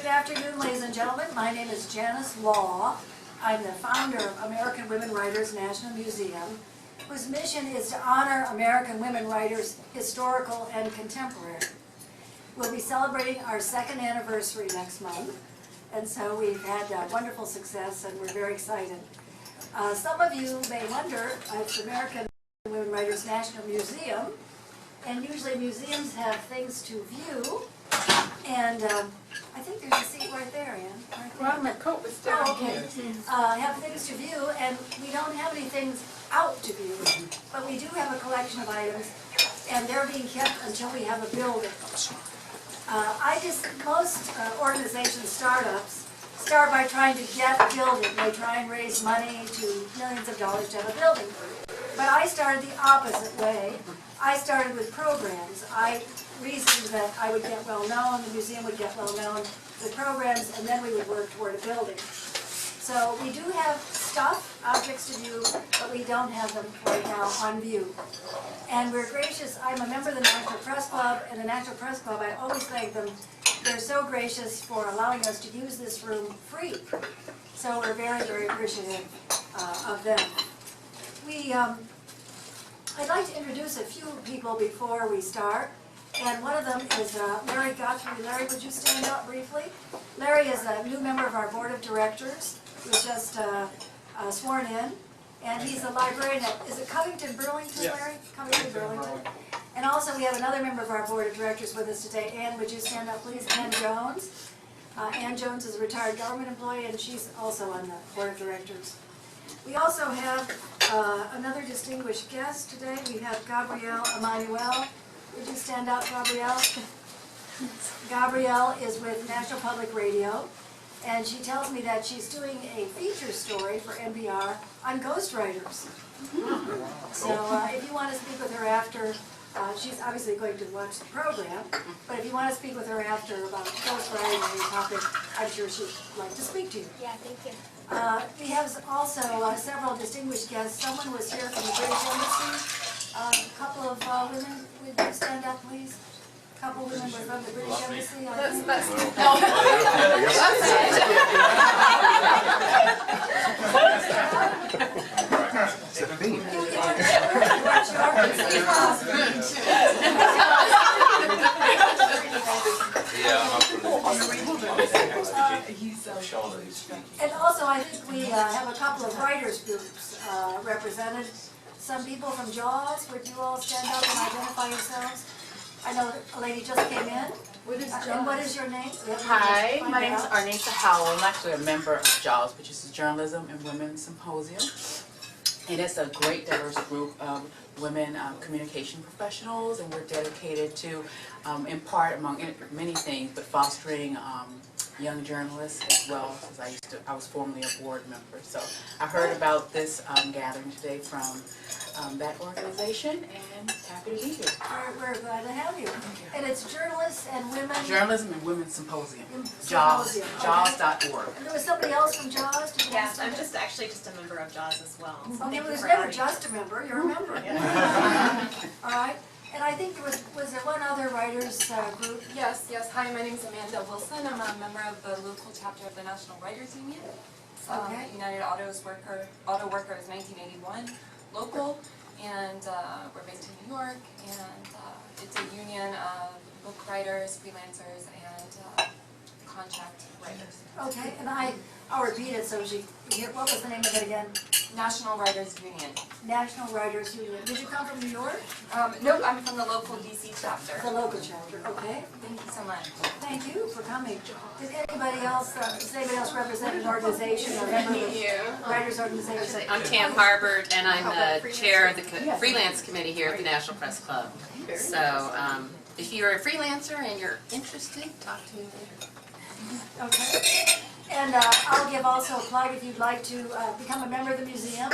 Good afternoon, ladies and gentlemen. My name is Janice Law. I'm the founder of American Women Writers National Museum, whose mission is to honor American women writers, historical and contemporary. We'll be celebrating our second anniversary next month, and so we've had wonderful success and we're very excited. Some of you may wonder, it's American Women Writers National Museum, and usually museums have things to view, and I think there's a seat right there, Ann. Right there. Well, my coat was down okay. Have things to view, and we don't have any things out to view, but we do have a collection of items, and they're being kept until we have a building. Most organizations, startups, start by trying to get a building. They try and raise money to millions of dollars to have a building. But I started the opposite way. I started with programs. I reasoned that I would get well known, the museum would get well known with programs, and then we would work toward a building. So we do have stuff, objects to view, but we don't have them right now on view. And we're gracious. I'm a member of the National Press Club, and the National Press Club, I always thank them. They're so gracious for allowing us to use this room free. So we're very, very appreciative of them. I'd like to introduce a few people before we start. And one of them is Larry Guthrie. Larry, would you stand up briefly? Larry is a new member of our board of directors. He was just sworn in. And he's a librarian at, is it Covington Burlington, Larry? Covington Burlington. And also we have another member of our board of directors with us today. Ann, would you stand up, please? Ann Jones. Ann Jones is a retired government employee, and she's also on the board of directors. We also have another distinguished guest today. We have Gabrielle Emanuel. Would you stand up, Gabrielle? Gabrielle is with National Public Radio, and she tells me that she's doing a feature story for NPR on ghostwriters. So if you want to speak with her after, she's obviously going to watch the program, but if you want to speak with her after about ghostwriting or any topic, I'm sure she'd like to speak to you. Yeah, thank you. We have also several distinguished guests. Someone was here from the British Embassy. A couple of women, would you stand up, please? A couple of women were from the British Embassy. And also, I think we have a couple of writers groups represented. Some people from JAWS, would you all stand up and identify yourselves? I know a lady just came in. What is JAWS? And what is your name? Hi, my name is Arnisa Howell. I'm actually a member of JAWS, which is the Journalism and Women's Symposium. And it's a great diverse group of women communication professionals, and we're dedicated to, in part among many things, but fostering young journalists as well, as I was formerly a board member. So I heard about this gathering today from that organization, and happy to be here. We're glad to have you. And it's Journalists and Women... Journalism and Women's Symposium. JAWS. JAWS.org. And there was somebody else from JAWS? Yes, I'm actually just a member of JAWS as well. So Okay, well, there's never just a member, you're a member. All right. And I think there was there one other writers group? Yes. Hi, my name is Amanda Wilson. I'm a member of the local chapter of the National Writers Union. Okay. United Auto Workers 1981 local, and we're based in New York, and it's a union of book writers, freelancers, and contract writers. Okay, and I'll repeat it so she can hear. What was the name of it again? National Writers Union. National Writers Union. Did you come from New York? Nope, I'm from the local DC chapter. The local chapter, okay. Thank you so much. Thank you for coming. Did anybody else, does anybody else represent an organization or member of the writers organization? I'm Tam Harbert, and I'm the chair of the freelance committee here at the National Press Club. So if you're a freelancer and you're interested, talk to me later. Okay. And I'll give also a plug if you'd like to become a member of the museum.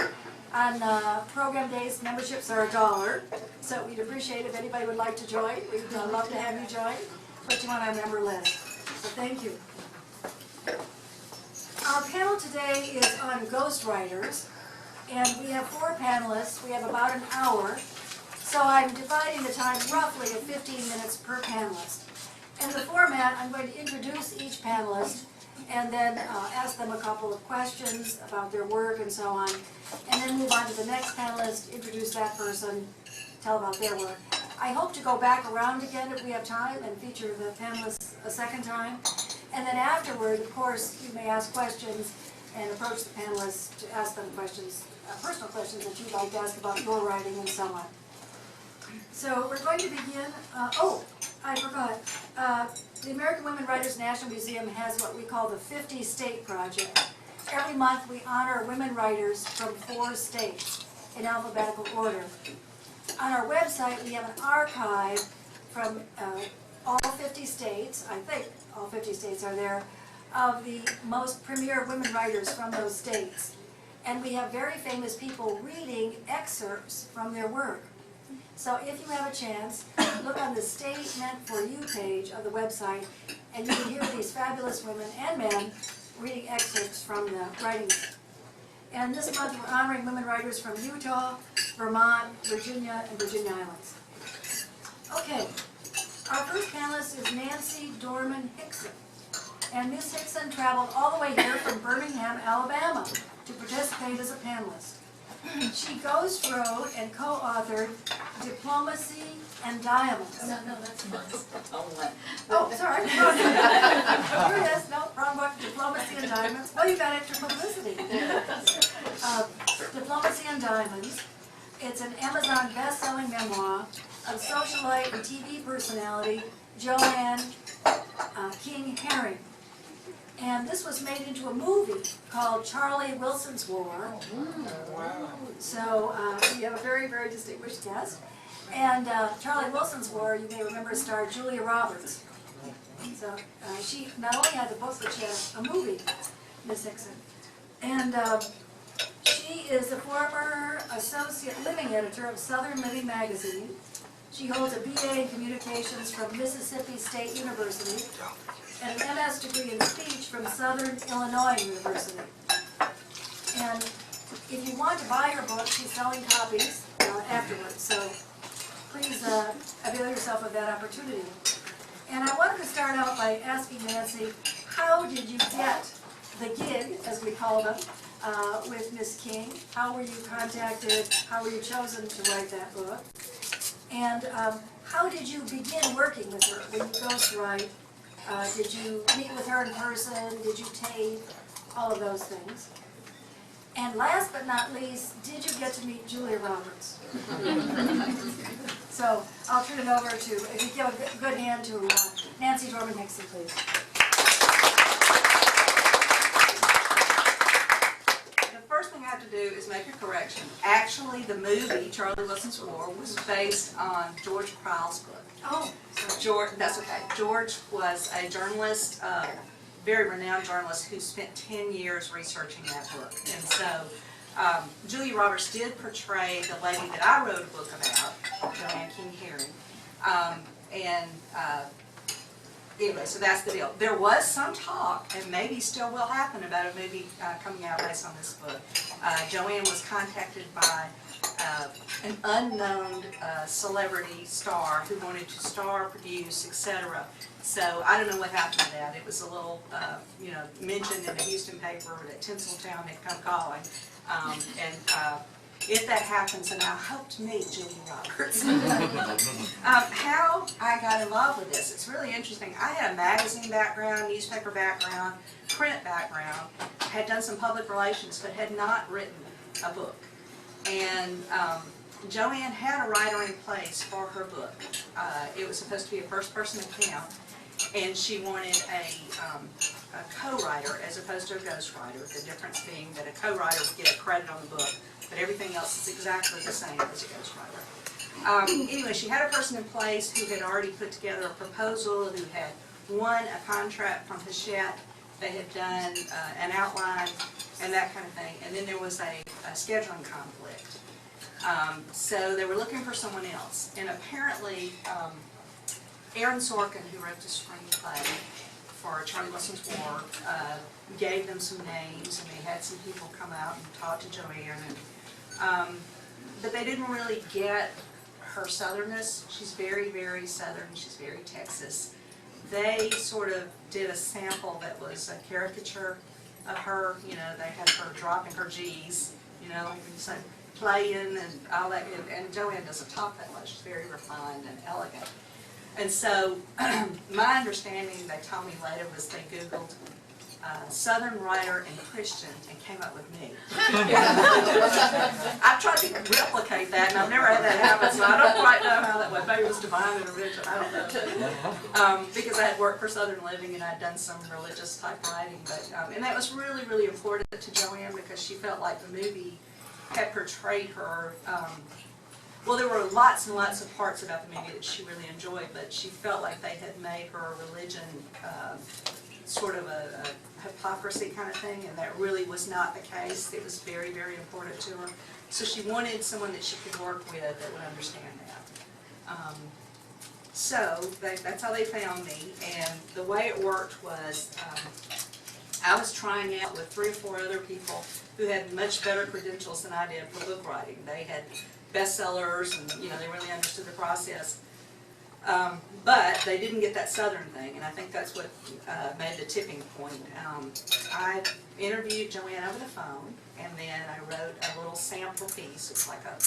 On program days, memberships are $1. So we'd appreciate if anybody would like to join. We'd love to have you join. Put you on our member list. So thank you. Our panel today is on ghostwriters. And we have 4 panelists. We have about an hour. So I'm dividing the time roughly at 15 minutes per panelist. And the format, I'm going to introduce each panelist and then ask them a couple of questions about their work and so on, and then move on to the next panelist, introduce that person, tell about their work. I hope to go back around again if we have time and feature the panelists a second time. And then afterward, of course, you may ask questions and approach the panelists to ask them questions, personal questions that you'd like to ask about your writing and so on. So we're going to begin, I forgot. The American Women Writers National Museum has what we call the 50 State Project. Every month we honor women writers from 4 states in alphabetical order. On our website we have an archive from all 50 states, I think all 50 states are there, of the most premier women writers from those states. And we have very famous people reading excerpts from their work. So if you have a chance, look on the State Meant For You page of the website, and you can hear these fabulous women and men reading excerpts from the writings. And this month we're honoring women writers from Utah, Vermont, Virginia, and Virginia Islands. Okay, our first panelist is Nancy Dorman Hickson. And Miss Hickson traveled all the way here from Birmingham, Alabama to participate as a panelist. She ghostwrote and co-authored Diplomacy and Diamonds. No, that's mine. Oh, sorry. Here it is. No, wrong book. Diplomacy and Diamonds. Well, you got extra publicity. Diplomacy and Diamonds. It's an Amazon best-selling memoir of socialite and TV personality Joanne King Herring. And this was made into a movie called Charlie Wilson's War. So we have a very, very distinguished guest. And Charlie Wilson's War, you may remember, starred Julia Roberts. So she not only had the book, but she had a movie, Miss Hickson. And she is a former associate living editor of Southern Living magazine. She holds a BA in communications from Mississippi State University and an MS degree in speech from Southern Illinois University. And if you want to buy her book, she's selling copies afterwards, so please avail yourself of that opportunity. And I wanted to start out by asking Nancy, how did you get the gig, as we call them, with Miss King? How were you contacted? How were you chosen to write that book? And how did you begin working with her when you ghostwrite? Did you meet with her in person? Did you tape? All of those things. And last but not least, did you get to meet Julia Roberts? So I'll turn it over to, if you give a good hand to Nancy Dorman Hickson, please. The first thing I have to do is make a correction. Actually, the movie, Charlie Wilson's War, was based on George Crowell's book. Oh, George, that's okay. George was a journalist, very renowned journalist who spent 10 years researching that book. And so Julia Roberts did portray the lady that I wrote a book about, Joanne King Herring. Anyway, so that's the deal. There was some talk, and maybe still will happen, about a movie coming out based on this book. Joanne was contacted by an unknown celebrity star who wanted to star, produce, etc. So I don't know what happened to that. It was a little, mentioned in the Houston paper that Tinseltown had come calling. If that happens, and I hope to meet Julia Roberts. How I got involved with this, it's really interesting. I had a magazine background, newspaper background, print background, had done some public relations, but had not written a book. And Joanne had a writer in place for her book. It was supposed to be a first-person account, and she wanted a co-writer as opposed to a ghostwriter, the difference being that a co-writer would get a credit on the book, but everything else is exactly the same as a ghostwriter. Anyway, she had a person in place who had already put together a proposal, who had won a contract from Hachette. They had done an outline and that kind of thing, and then there was a scheduling conflict. So they were looking for someone else, and apparently Aaron Sorkin, who wrote the screenplay for Charlie Wilson's War, gave them some names, and they had some people come out and talk to Joanne, but they didn't really get her southernness. She's very, very southern. She's very Texas, they sort of did a sample that was a caricature of her. You know, they had her dropping her G's, you know, like when you say playing and all that. And Joanne doesn't talk that much. She's very refined and elegant. And so my understanding, they told me later, was they Googled Southern writer and Christian and came up with me. I've tried to replicate that, and I've never had that happen, so I don't quite know how that went. Maybe it was divine intervention, I don't know. Because I had worked for Southern Living and I'd done some religious type writing, but and that was really, really important to Joanne because she felt like the movie had portrayed her. Well, there were lots and lots of parts about the movie that she really enjoyed, but she felt like they had made her religion sort of a hypocrisy kind of thing, and that really was not the case. It was very, very important to her. So she wanted someone that she could work with that would understand that. So that's how they found me, and the way it worked was I was trying out with 3 or 4 other people who had much better credentials than I did for book writing. They had bestsellers, and you know, they really understood the process. But they didn't get that Southern thing, and I think that's what made the tipping point. I interviewed Joanne over the phone, and then I wrote a little sample piece. It's like a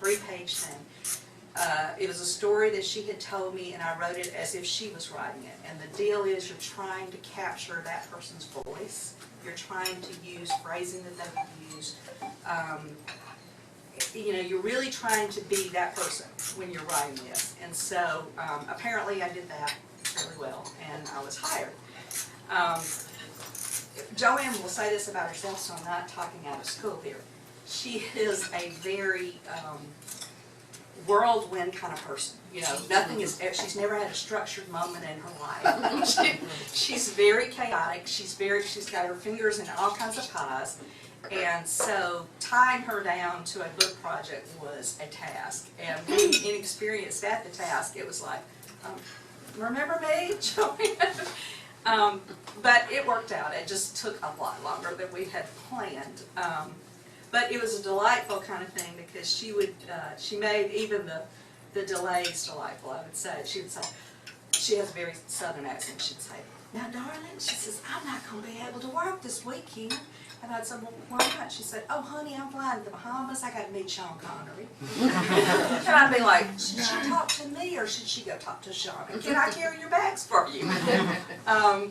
3-page thing. It was a story that she had told me, and I wrote it as if she was writing it. And the deal is, you're trying to capture that person's voice. You're trying to use phrasing that they would use. You know, you're really trying to be that person when you're writing this. And so apparently I did that really well, and I was hired. Joanne will say this about herself, so I'm not talking out of school here. She is a very whirlwind kind of person. You know, nothing is, she's never had a structured moment in her life. She's very chaotic. She's got her fingers in all kinds of pies. And so tying her down to a book project was a task. And being inexperienced at the task, it was like, remember me, Joanne? But it worked out. It just took a lot longer than we had planned. But it was a delightful kind of thing because she made even the delays delightful, I would say. She would say, she has a very Southern accent, she'd say, now darling, she says, I'm not going to be able to work this weekend. And I'd say, well, why not? She said, oh, honey, I'm flying to the Bahamas. I got to meet Sean Connery. And I'd be like, should she talk to me or should she go talk to Sean? And can I carry your bags for you?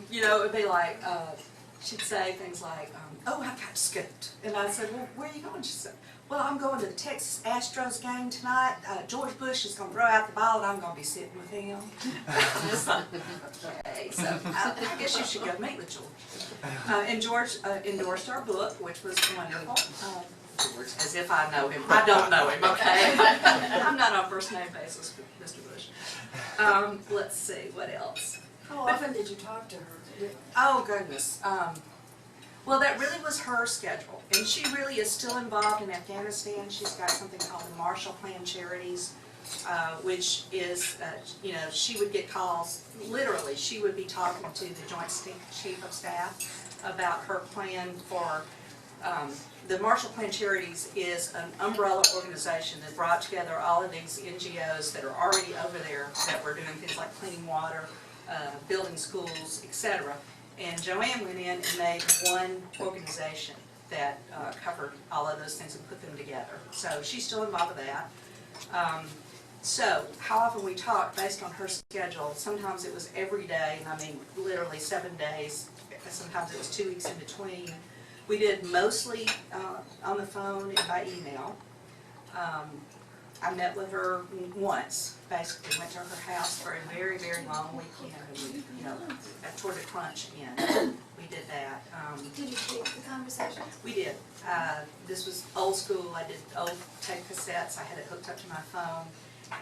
You know, it would be like, she'd say things like, oh, I got scooped. And I said, well, where are you going? She said, well, I'm going to the Texas Astros game tonight. George Bush is going to throw out the ball, and I'm going to be sitting with him. Okay, so I guess you should go meet with George. And George endorsed our book, which was wonderful. As if I know him. I don't know him, okay? I'm not on first name basis with Mr. Bush. Let's see, what else? How often did you talk to her? Oh, goodness. Well, that really was her schedule, and she really is still involved in Afghanistan. She's got something called the Marshall Plan Charities, which is, you know, she would get calls, literally, she would be talking to the Joint Chief of Staff about her plan for, the Marshall Plan Charities is an umbrella organization that brought together all of these NGOs that are already over there that were doing things like cleaning water, building schools, etc. And Joanne went in and made one organization that covered all of those things and put them together. So she's still involved with that. So how often we talked based on her schedule, sometimes it was every day, and I mean literally 7 days, sometimes it was 2 weeks in between. We did mostly on the phone and by email. I met with her once, basically went to her house for a very, very long weekend, and we, you know, toward the crunch end, we did that. Did you tape the conversation? We did. This was old school. I did old tape cassettes. I had it hooked up to my phone,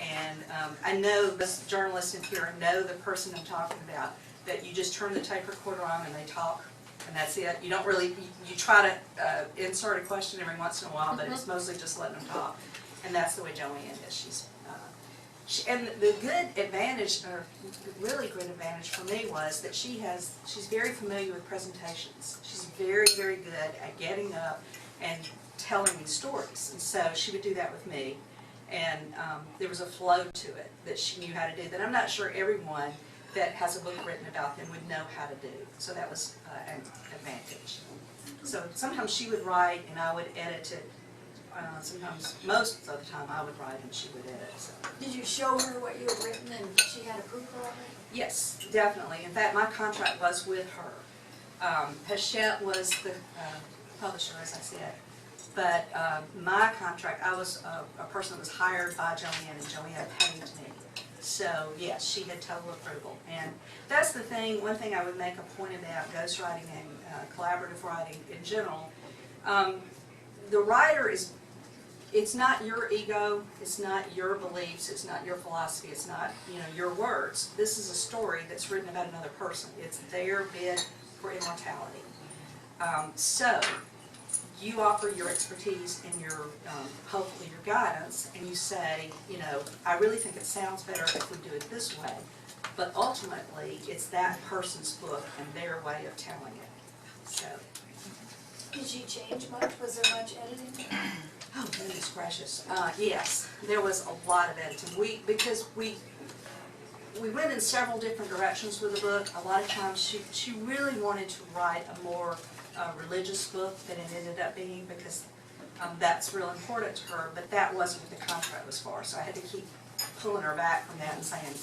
and I know this journalist in here know the person I'm talking about, that you just turn the tape recorder on and they talk, and that's it. You don't really, you try to insert a question every once in a while, but it's mostly just letting them talk. And that's the way Joanne is. And the good advantage, or really good advantage for me, was that she's very familiar with presentations. She's very, very good at getting up and telling me stories. And so she would do that with me. And there was a flow to it that she knew how to do that I'm not sure everyone that has a book written about them would know how to do. So that was an advantage. So sometimes she would write and I would edit it. Sometimes, most of the time, I would write and she would edit. So. Did you show her what you had written and she had approval of it? Yes, definitely. In fact, my contract was with her. Hachette was the publisher, as I said. But my contract, I was a person that was hired by Joanne, and Joanne paid me. So yes, she had total approval. And that's the thing, one thing I would make a point about ghostwriting and collaborative writing in general. The writer is, it's not your ego, it's not your beliefs, it's not your philosophy, it's not, your words. This is a story that's written about another person. It's their bid for immortality. So, you offer your expertise and your, hopefully your guidance, and you say, I really think it sounds better if we do it this way, but ultimately, it's that person's book and their way of telling it. So. Did she change much? Was there much editing? Oh, goodness gracious. Yes, there was a lot of editing. Because we went in several different directions with the book. A lot of times she really wanted to write a more religious book than it ended up being, because that's real important to her, but that wasn't what the contract was for. So I had to keep pulling her back from that and saying,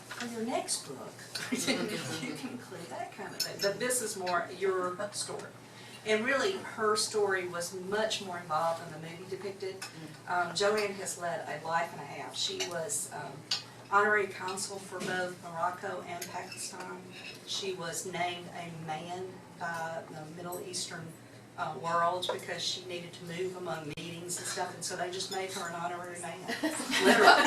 for your next book, you can include that kind of thing. But this is more your story. And really, her story was much more involved than the movie depicted. Joanne has led a life and a half. She was honorary consul for both Morocco and Pakistan. She was named a man by the Middle Eastern world because she needed to move among meetings and stuff, and so they just made her an honorary man, literally.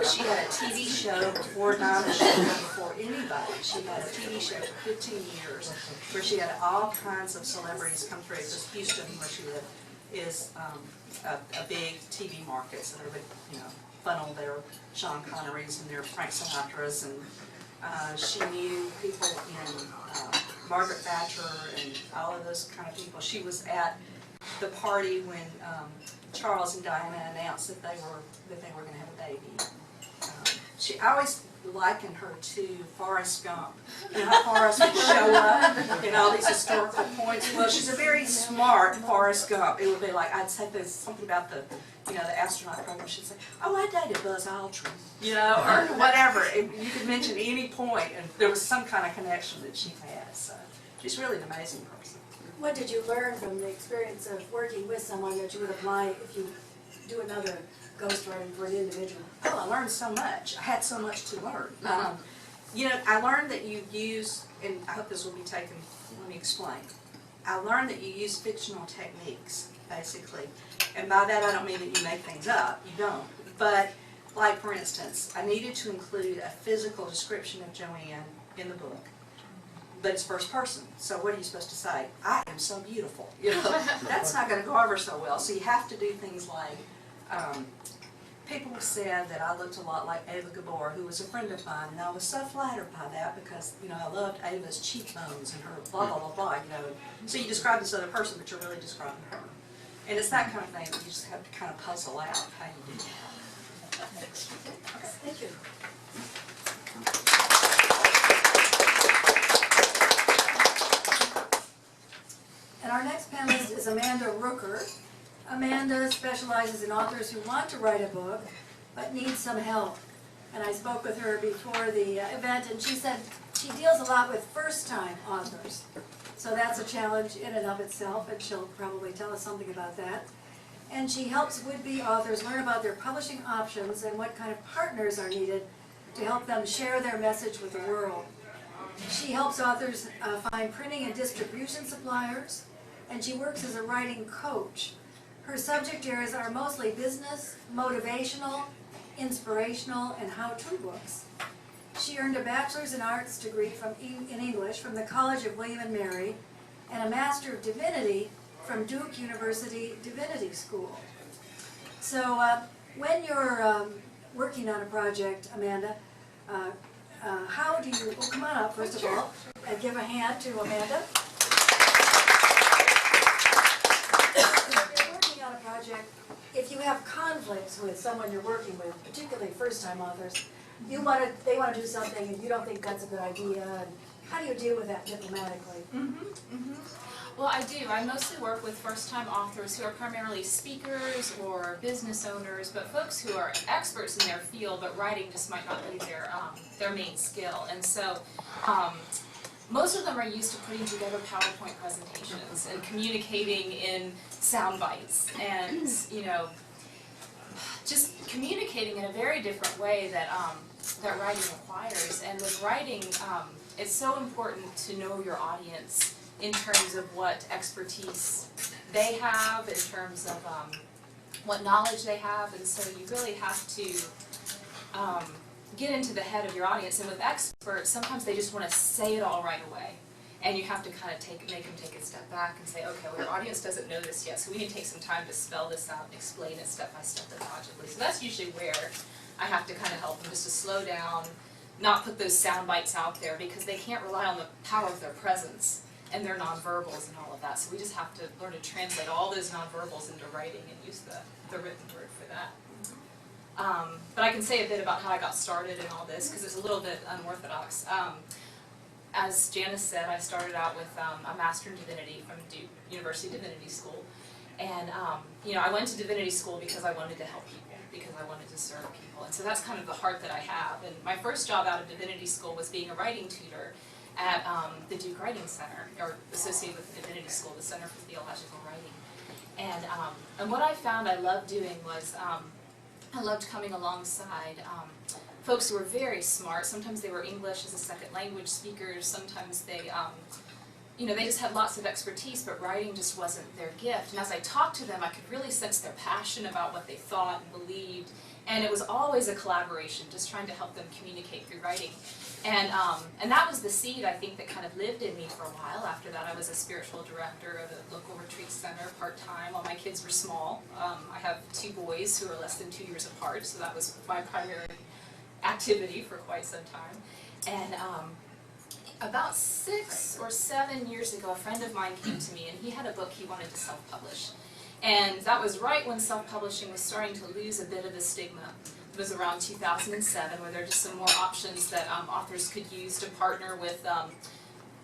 She had a TV show before Donna Show, before anybody. She had a TV show for 15 years where she had all kinds of celebrities come through. Because Houston, where she lived, is a big TV market, so they would, funnel their Sean Connerys and their Frank Sinatras, and she knew people in Margaret Thatcher and all of those kind of people. She was at the party when Charles and Diana announced that they were going to have a baby. I always likened her to Forrest Gump. How Forrest would show up in all these historical points. Well, she's a very smart Forrest Gump. It would be like, I'd say there's something about the astronaut program. She'd say, oh, I dated Buzz Aldrin, or whatever. You could mention any point, and there was some kind of connection that she had. So she's really an amazing person. What did you learn from the experience of working with someone that you would apply if you do another ghostwriting for an individual? Oh, I learned so much. I had so much to learn. I learned that you use, and I hope this will be taken, let me explain. I learned that you use fictional techniques, basically. And by that I don't mean that you make things up, you don't. But, like for instance, I needed to include a physical description of Joanne in the book. But it's first person, so what are you supposed to say? I am so beautiful. That's not going to go over so well. So you have to do things like, people said that I looked a lot like Ava Gabor, who was a friend of mine, and I was so flattered by that because, I loved Ava's cheekbones and her blah, blah, blah, blah, So you describe this other person, but you're really describing her. And it's that kind of thing that you just have to kind of puzzle out how you do that. Thank you. And our next panelist is Amanda Rooker. Amanda specializes in authors who want to write a book, but need some help. And I spoke with her before the event, and she said she deals a lot with first-time authors. So that's a challenge in and of itself, and she'll probably tell us something about that. And she helps would-be authors learn about their publishing options and what kind of partners are needed to help them share their message with the world. She helps authors find printing and distribution suppliers, and she works as a writing coach. Her subject areas are mostly business, motivational, inspirational, and how-to books. She earned a bachelor's in arts degree in English from the College of William and Mary and a Master of Divinity from Duke University Divinity School. So when you're working on a project, Amanda, how do you, come on up first of all, and give a hand to Amanda. When you're working on a project, if you have conflicts with someone you're working with, particularly first-time authors, they wanna do something and you don't think that's a good idea, and how do you deal with that diplomatically? Well, I do. I mostly work with first-time authors who are primarily speakers or business owners, but folks who are experts in their field, but writing just might not be their main skill. And so, most of them are used to putting together PowerPoint presentations and communicating in sound bites, and just communicating in a very different way that that writing requires. And with writing, it's so important to know your audience in terms of what expertise they have, in terms of what knowledge they have, and so you really have to get into the head of your audience. And with experts, sometimes they just want to say it all right away, and you have to kind of make them take a step back and say, okay, well, your audience doesn't know this yet, so we need to take some time to spell this out and explain it step by step and logically. So that's usually where I have to kind of help them just to slow down, not put those sound bites out there, because they can't rely on the power of their presence and their nonverbals and all of that. So we just have to learn to translate all those nonverbals into writing and use the written word for that. But I can say a bit about how I got started in all this, because it's a little bit unorthodox. As Janice said, I started out with a Master in Divinity from Duke University Divinity School. And I went to Divinity School because I wanted to help people, because I wanted to serve people. And so that's kind of the heart that I have. And my first job out of Divinity School was being a writing tutor at the Duke Writing Center, or associated with the Divinity School, the Center for Theological Writing. And what I found I loved doing was I loved coming alongside folks who were very smart. Sometimes they were English as a second language speakers. Sometimes they, they just had lots of expertise, but writing just wasn't their gift. And as I talked to them, I could really sense their passion about what they thought and believed. And it was always a collaboration, just trying to help them communicate through writing. And that was the seed, I think, that kind of lived in me for a while. After that, I was a spiritual director of a local retreat center part-time while my kids were small. I have 2 boys who are less than 2 years apart, so that was my primary activity for quite some time. And about 6 or 7 years ago, a friend of mine came to me, and he had a book he wanted to self-publish. And that was right when self-publishing was starting to lose a bit of the stigma. It was around 2007, where there were just some more options that authors could use to partner with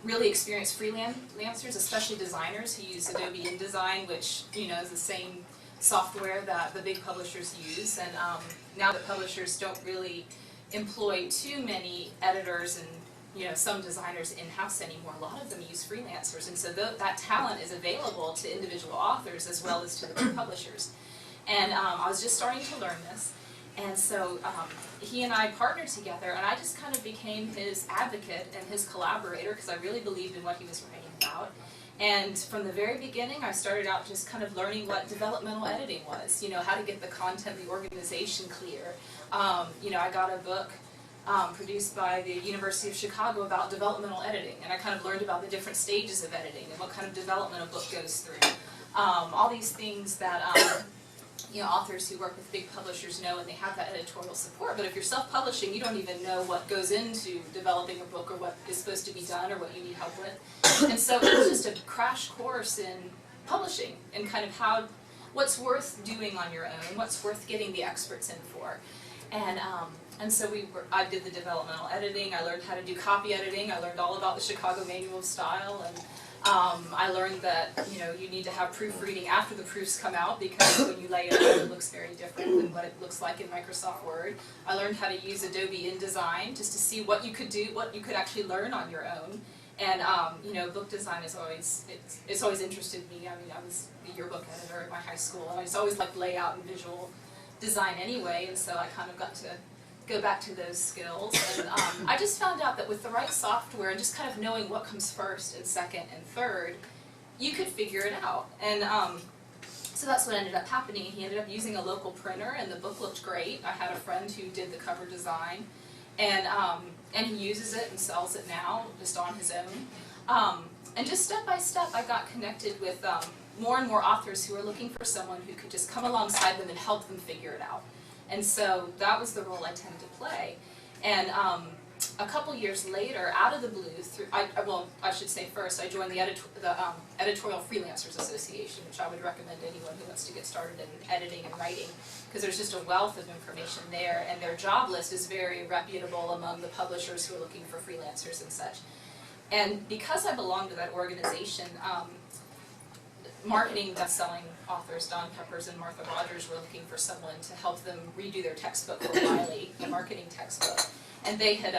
really experienced freelancers, especially designers who use Adobe InDesign, which is the same software that the big publishers use. And now that publishers don't really employ too many editors and some designers in-house anymore, a lot of them use freelancers, and so that talent is available to individual authors as well as to the big publishers. And I was just starting to learn this, and so he and I partnered together, and I just kind of became his advocate and his collaborator, because I really believed in what he was writing about. And from the very beginning, I started out just kind of learning what developmental editing was, how to get the content, the organization clear. I got a book produced by the University of Chicago about developmental editing, and I kind of learned about the different stages of editing and what kind of development a book goes through. All these things that authors who work with big publishers know, and they have that editorial support. But if you're self-publishing, you don't even know what goes into developing a book, or what is supposed to be done, or what you need help with. And so it was just a crash course in publishing, and kind of what's worth doing on your own, what's worth getting the experts in for. And so I did the developmental editing. I learned how to do copy editing. I learned all about the Chicago Manual of Style, and I learned that you need to have proofreading after the proofs come out, because when you lay it out, it looks very different than what it looks like in Microsoft Word. I learned how to use Adobe InDesign just to see what you could do, what you could actually learn on your own. And book design is it's always interested me. I mean, I was the yearbook editor at my high school, and I just always liked layout and visual design anyway, and so I kind of got to go back to those skills. And I just found out that with the right software and just kind of knowing what comes first and second and third, you could figure it out. And so that's what ended up happening. He ended up using a local printer, and the book looked great. I had a friend who did the cover design, and he uses it and sells it now just on his own. And just step by step, I got connected with more and more authors who were looking for someone who could just come alongside them and help them figure it out. And so that was the role I tended to play. And a couple years later, out of the blue, I should say first, I joined the Editorial Freelancers Association, which I would recommend to anyone who wants to get started in editing and writing, because there's just a wealth of information there, and their job list is very reputable among the publishers who are looking for freelancers and such. And because I belong to that organization, marketing best-selling authors Don Peppers and Martha Rogers were looking for someone to help them redo their textbook for Wiley, the marketing textbook. And they had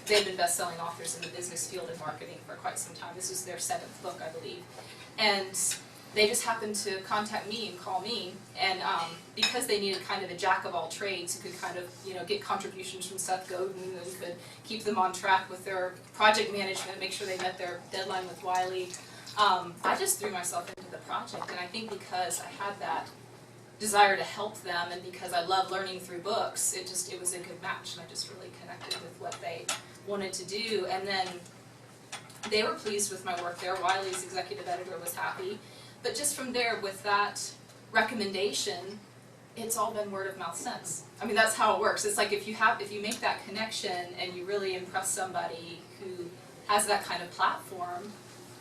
been best-selling authors in the business field and marketing for quite some time. This was their 7th book, I believe. And they just happened to contact me and call me, and because they needed kind of a jack of all trades who could kind of, get contributions from Seth Godin and could keep them on track with their project management, make sure they met their deadline with Wiley. I just threw myself into the project, and I think because I had that desire to help them, and because I love learning through books, it was a good match, and I just really connected with what they wanted to do. And then they were pleased with my work there. Wiley's executive editor was happy, but just from there, with that recommendation, it's all been word of mouth since. I mean, that's how it works. It's like if you make that connection and you really impress somebody who has that kind of platform,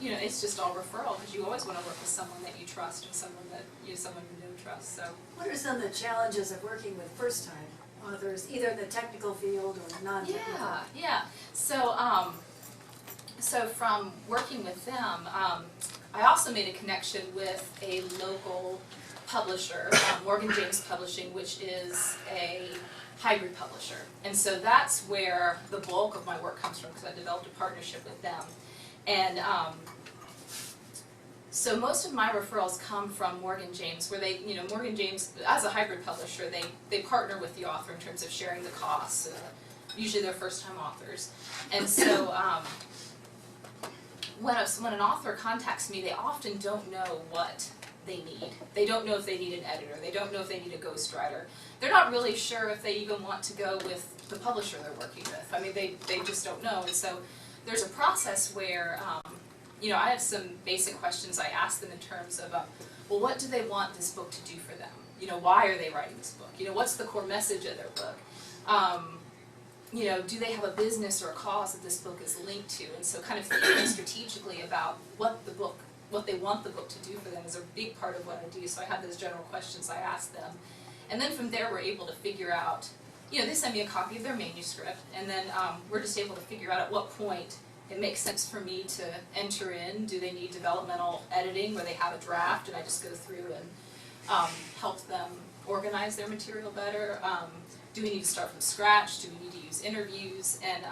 it's just all referral, because you always want to work with someone that you trust and someone you don't trust. So, What are some of the challenges of working with first-time authors, either in the technical field or non-technical? Yeah. So from working with them, I also made a connection with a local publisher, Morgan James Publishing, which is a hybrid publisher. And so that's where the bulk of my work comes from, because I developed a partnership with them. And so most of my referrals come from Morgan James, where they, Morgan James, as a hybrid publisher, they partner with the author in terms of sharing the costs. Usually they're first-time authors. And so when an author contacts me, they often don't know what they need. They don't know if they need an editor. They don't know if they need a ghostwriter. They're not really sure if they even want to go with the publisher they're working with. I mean, they just don't know. And so there's a process where, I have some basic questions I ask them in terms of, well, what do they want this book to do for them? Why are they writing this book? What the core message of their book? Do they have a business or a cause that this book is linked to? And so kind of thinking strategically about what they want the book to do for them is a big part of what I do. So I have those general questions I ask them. And then from there we're able to figure out, they send me a copy of their manuscript, and then we're just able to figure out at what point it makes sense for me to enter in. Do they need developmental editing where they have a draft and I just go through and help them organize their material better? Do we need to start from scratch? Do we need to use interviews? And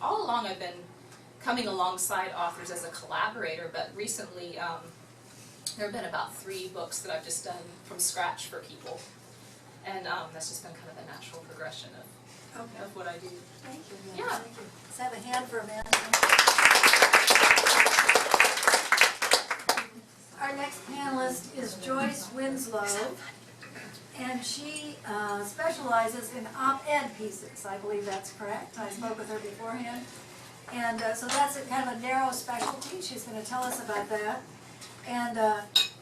all along I've been coming alongside authors as a collaborator, but recently there have been about 3 books that I've just done from scratch for people. And that's just been kind of a natural progression of what I do. Thank you, Amanda. Yeah. Thank you. Let's have a hand for Amanda. Our next panelist is Joyce Winslow, and she specializes in op-ed pieces. I believe that's correct. I spoke with her beforehand. And so that's a kind of a narrow specialty. She's going to tell us about that. And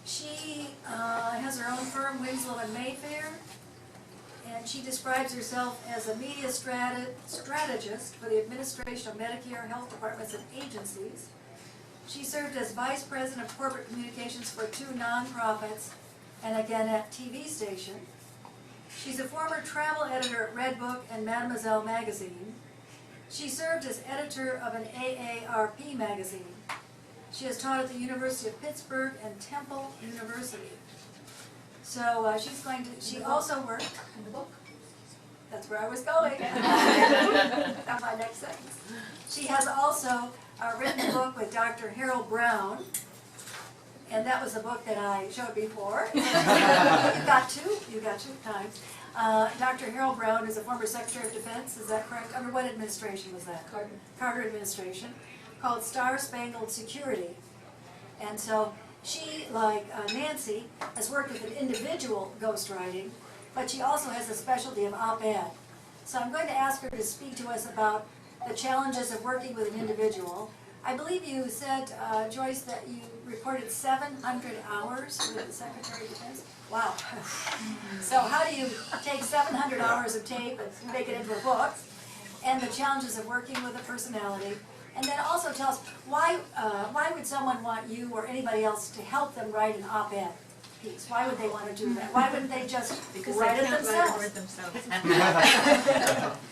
she has her own firm, Winslow and Mayfair. And she describes herself as a media strategist for the administration of Medicare, health departments, and agencies. She served as vice president of corporate communications for 2 nonprofits and a Gannett TV station. She's a former travel editor at Redbook and Mademoiselle magazine. She served as editor of an AARP magazine. She has taught at the University of Pittsburgh and Temple University. So she also worked in the book. That's where I was going. That's my next sentence. She has also written a book with Dr. Harold Brown, and that was the book that I showed before. You got two times. Dr. Harold Brown is a former Secretary of Defense, is that correct? Under what administration was that? Carter administration, called Star Spangled Security. And so she, like Nancy, has worked with an individual ghostwriting, but she also has a specialty of op-ed. So I'm going to ask her to speak to us about the challenges of working with an individual. I believe you said, Joyce, that you reported 700 hours with the Secretary of Defense. Wow. So how do you take 700 hours of tape and make it into a book? and the challenges of working with a personality, and then also tell us why would someone want you or anybody else to help them write an op-ed piece? Why would they want to do that? Why wouldn't they just write it themselves?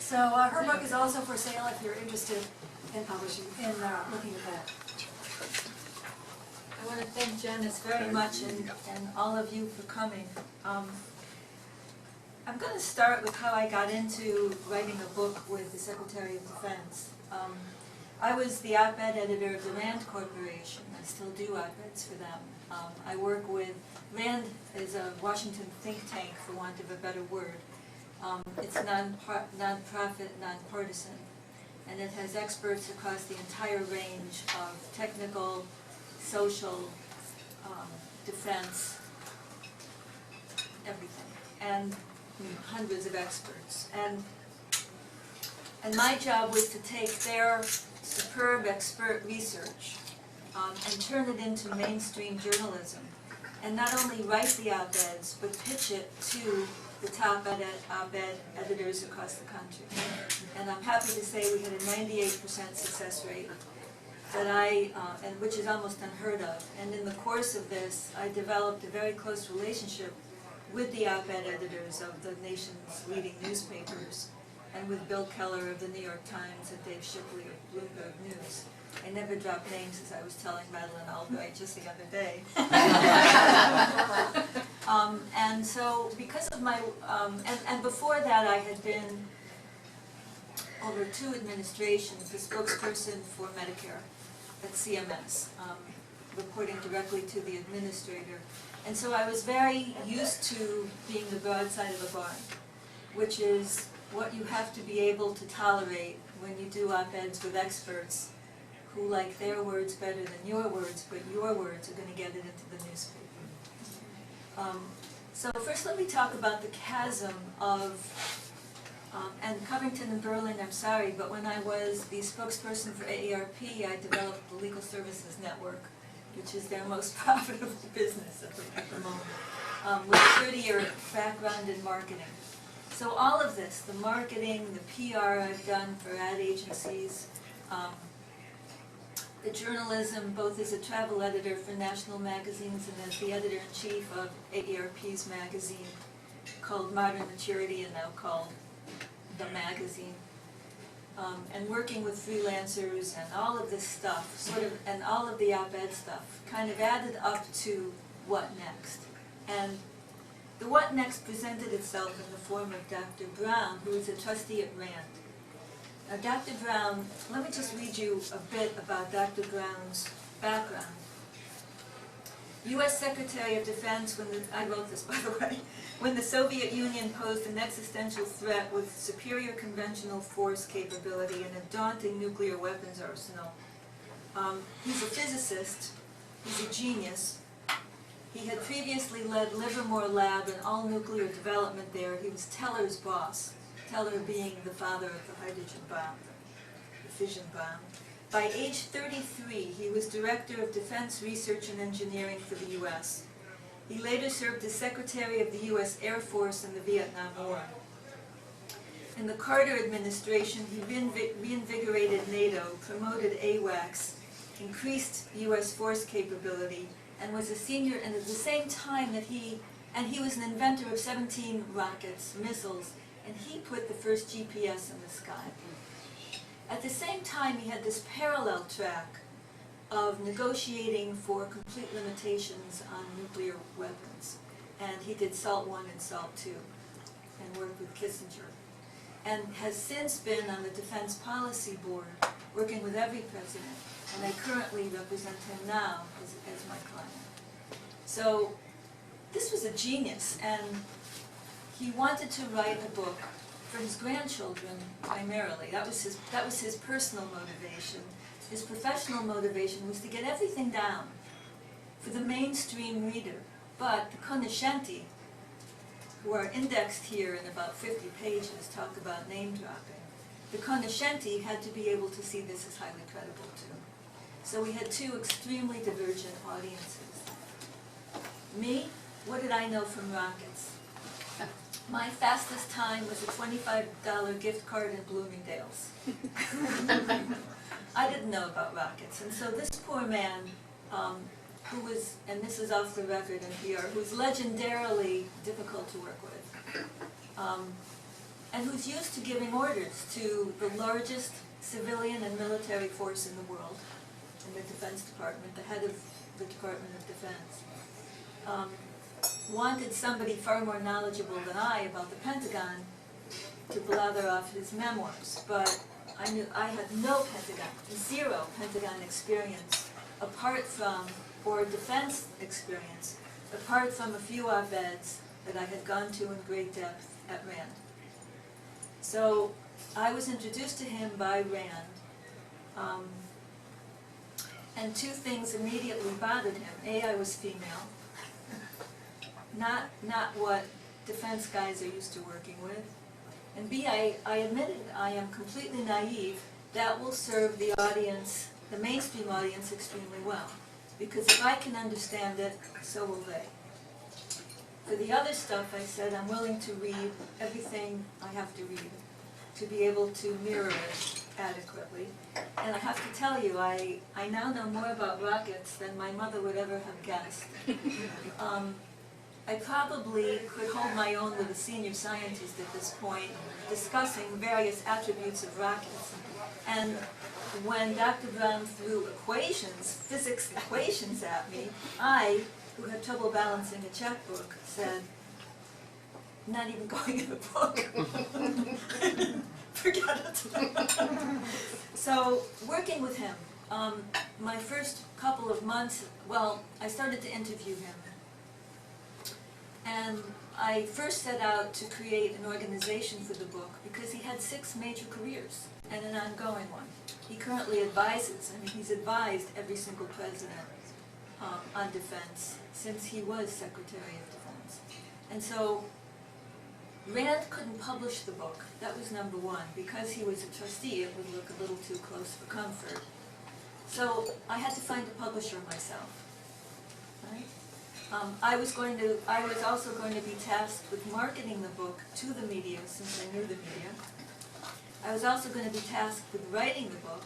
So her book is also for sale if you're interested in publishing, in looking at that. I want to thank Janice very much and all of you for coming. I'm going to start with how I got into writing a book with the Secretary of Defense. I was the op-ed editor of the RAND Corporation. I still do op-eds for them. I work with, RAND is a Washington think tank, for want of a better word. It's non-profit, non-partisan, and it has experts across the entire range of technical, social, defense, everything, and hundreds of experts. And my job was to take their superb expert research and turn it into mainstream journalism, and not only write the op-eds, but pitch it to the top op-ed editors across the country. And I'm happy to say we had a 98% success rate, that and which is almost unheard of. And in the course of this, I developed a very close relationship with the op-ed editors of the nation's leading newspapers, and with Bill Keller of the New York Times and Dave Shipley of Bloomberg News. I never drop names, as I was telling Madeleine Albright just the other day. And so, because of my, and before that I had been over 2 administrations, the spokesperson for Medicare at CMS, reporting directly to the administrator. And so I was very used to being the broadside of a barn, which is what you have to be able to tolerate when you do op-eds with experts who like their words better than your words, but your words are going to get it into the newspaper. So first let me talk about the chasm of, and Covington and Berlin, I'm sorry, but when I was the spokesperson for AARP, I developed the Legal Services Network, which is their most profitable business at the moment, with a 30-year background in marketing. So all of this, the marketing, the PR I've done for ad agencies, the journalism, both as a travel editor for national magazines and as the editor-in-chief of AARP's magazine called Modern Maturity and now called The Magazine, and working with freelancers and all of this stuff, and all of the op-ed stuff, kind of added up to what next. And the what next presented itself in the form of Dr. Brown, who is a trustee at RAND. Now, Dr. Brown, let me just read you a bit about Dr. Brown's background. U.S. Secretary of Defense, I wrote this by the way, when the Soviet Union posed an existential threat with superior conventional force capability and a daunting nuclear weapons arsenal. He's a physicist, he's a genius. He had previously led Livermore Lab and all nuclear development there. He was Teller's boss, Teller being the father of the hydrogen bomb, the fission bomb. By age 33, he was Director of Defense Research and Engineering for the U.S. He later served as Secretary of the U.S. Air Force in the Vietnam War. In the Carter administration, he reinvigorated NATO, promoted AWACS, increased U.S. force capability, and was a senior, and at the same time that he was an inventor of 17 rockets, missiles, and he put the first GPS in the sky. At the same time, he had this parallel track of negotiating for complete limitations on nuclear weapons. And he did SALT I and SALT II, and worked with Kissinger. And has since been on the Defense Policy Board, working with every president. And I currently represent him now as my client. So this was a genius, and he wanted to write a book for his grandchildren primarily. That was his personal motivation. His professional motivation was to get everything down for the mainstream reader. But the cognoscenti, who are indexed here in about 50 pages, talk about name dropping. The cognoscenti had to be able to see this as highly credible too. So we had 2 extremely divergent audiences. Me, what did I know from rockets? My fastest time was a $25 gift card in Bloomingdale's. I didn't know about rockets, and so this poor man, who was, and this is off the record in PR, who's legendarily difficult to work with, and who's used to giving orders to the largest civilian and military force in the world, in the Defense Department, the head of the Department of Defense, wanted somebody far more knowledgeable than I about the Pentagon to blather off his memoirs. But I knew I had no Pentagon, zero Pentagon experience, apart from, or defense experience, apart from a few op-eds that I had gone to in great depth at RAND. So I was introduced to him by RAND, and two things immediately bothered him. A, I was female, not what defense guys are used to working with. And B, I admitted I am completely naive. That will serve the audience, the mainstream audience, extremely well. Because if I can understand it, so will they. For the other stuff, I said I'm willing to read everything I have to read to be able to mirror it adequately. And I have to tell you, I now know more about rockets than my mother would ever have guessed. I probably could hold my own with a senior scientist at this point, discussing various attributes of rockets. And when Dr. Brown threw equations, physics equations at me, I, who had trouble balancing a checkbook, said, not even going in the book. Forget it. So, working with him, my first couple of months, well, I started to interview him. And I first set out to create an organization for the book because he had 6 major careers and an ongoing one. He currently advises, and he's advised every single president on defense since he was Secretary of Defense. And so Rand couldn't publish the book. That was number one. Because he was a trustee, it would look a little too close for comfort. So I had to find a publisher myself. Right? I was also going to be tasked with marketing the book to the media, since I knew the media. I was also going to be tasked with writing the book,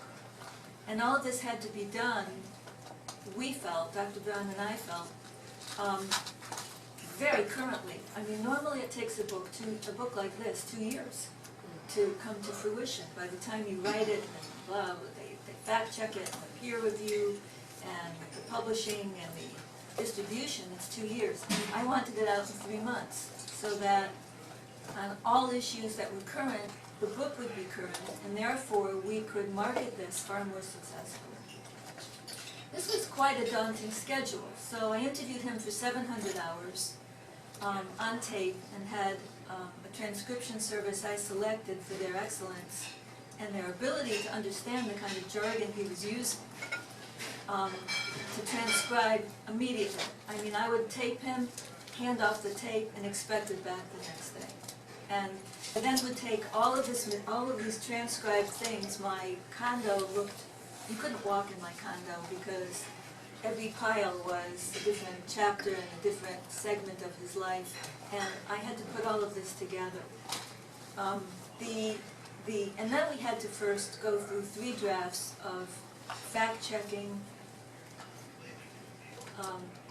and all of this had to be done, we felt, Dr. Brown and I felt, very currently. I mean, normally it takes a book like this 2 years to come to fruition. By the time you write it, and blah, they fact check it, and the peer review, and the publishing, and the distribution, it's 2 years. I wanted it out in 3 months, so that on all issues that were current, the book would be current, and therefore we could market this far more successfully. This was quite a daunting schedule, so I interviewed him for 700 hours on tape, and had a transcription service I selected for their excellence and their ability to understand the kind of jargon he was using. To transcribe immediately. I mean, I would tape him, hand off the tape, and expect it back the next day. And I then would take all of these transcribed things. My condo looked, you couldn't walk in my condo because every pile was a different chapter and a different segment of his life, and I had to put all of this together. And then we had to first go through 3 drafts of fact-checking,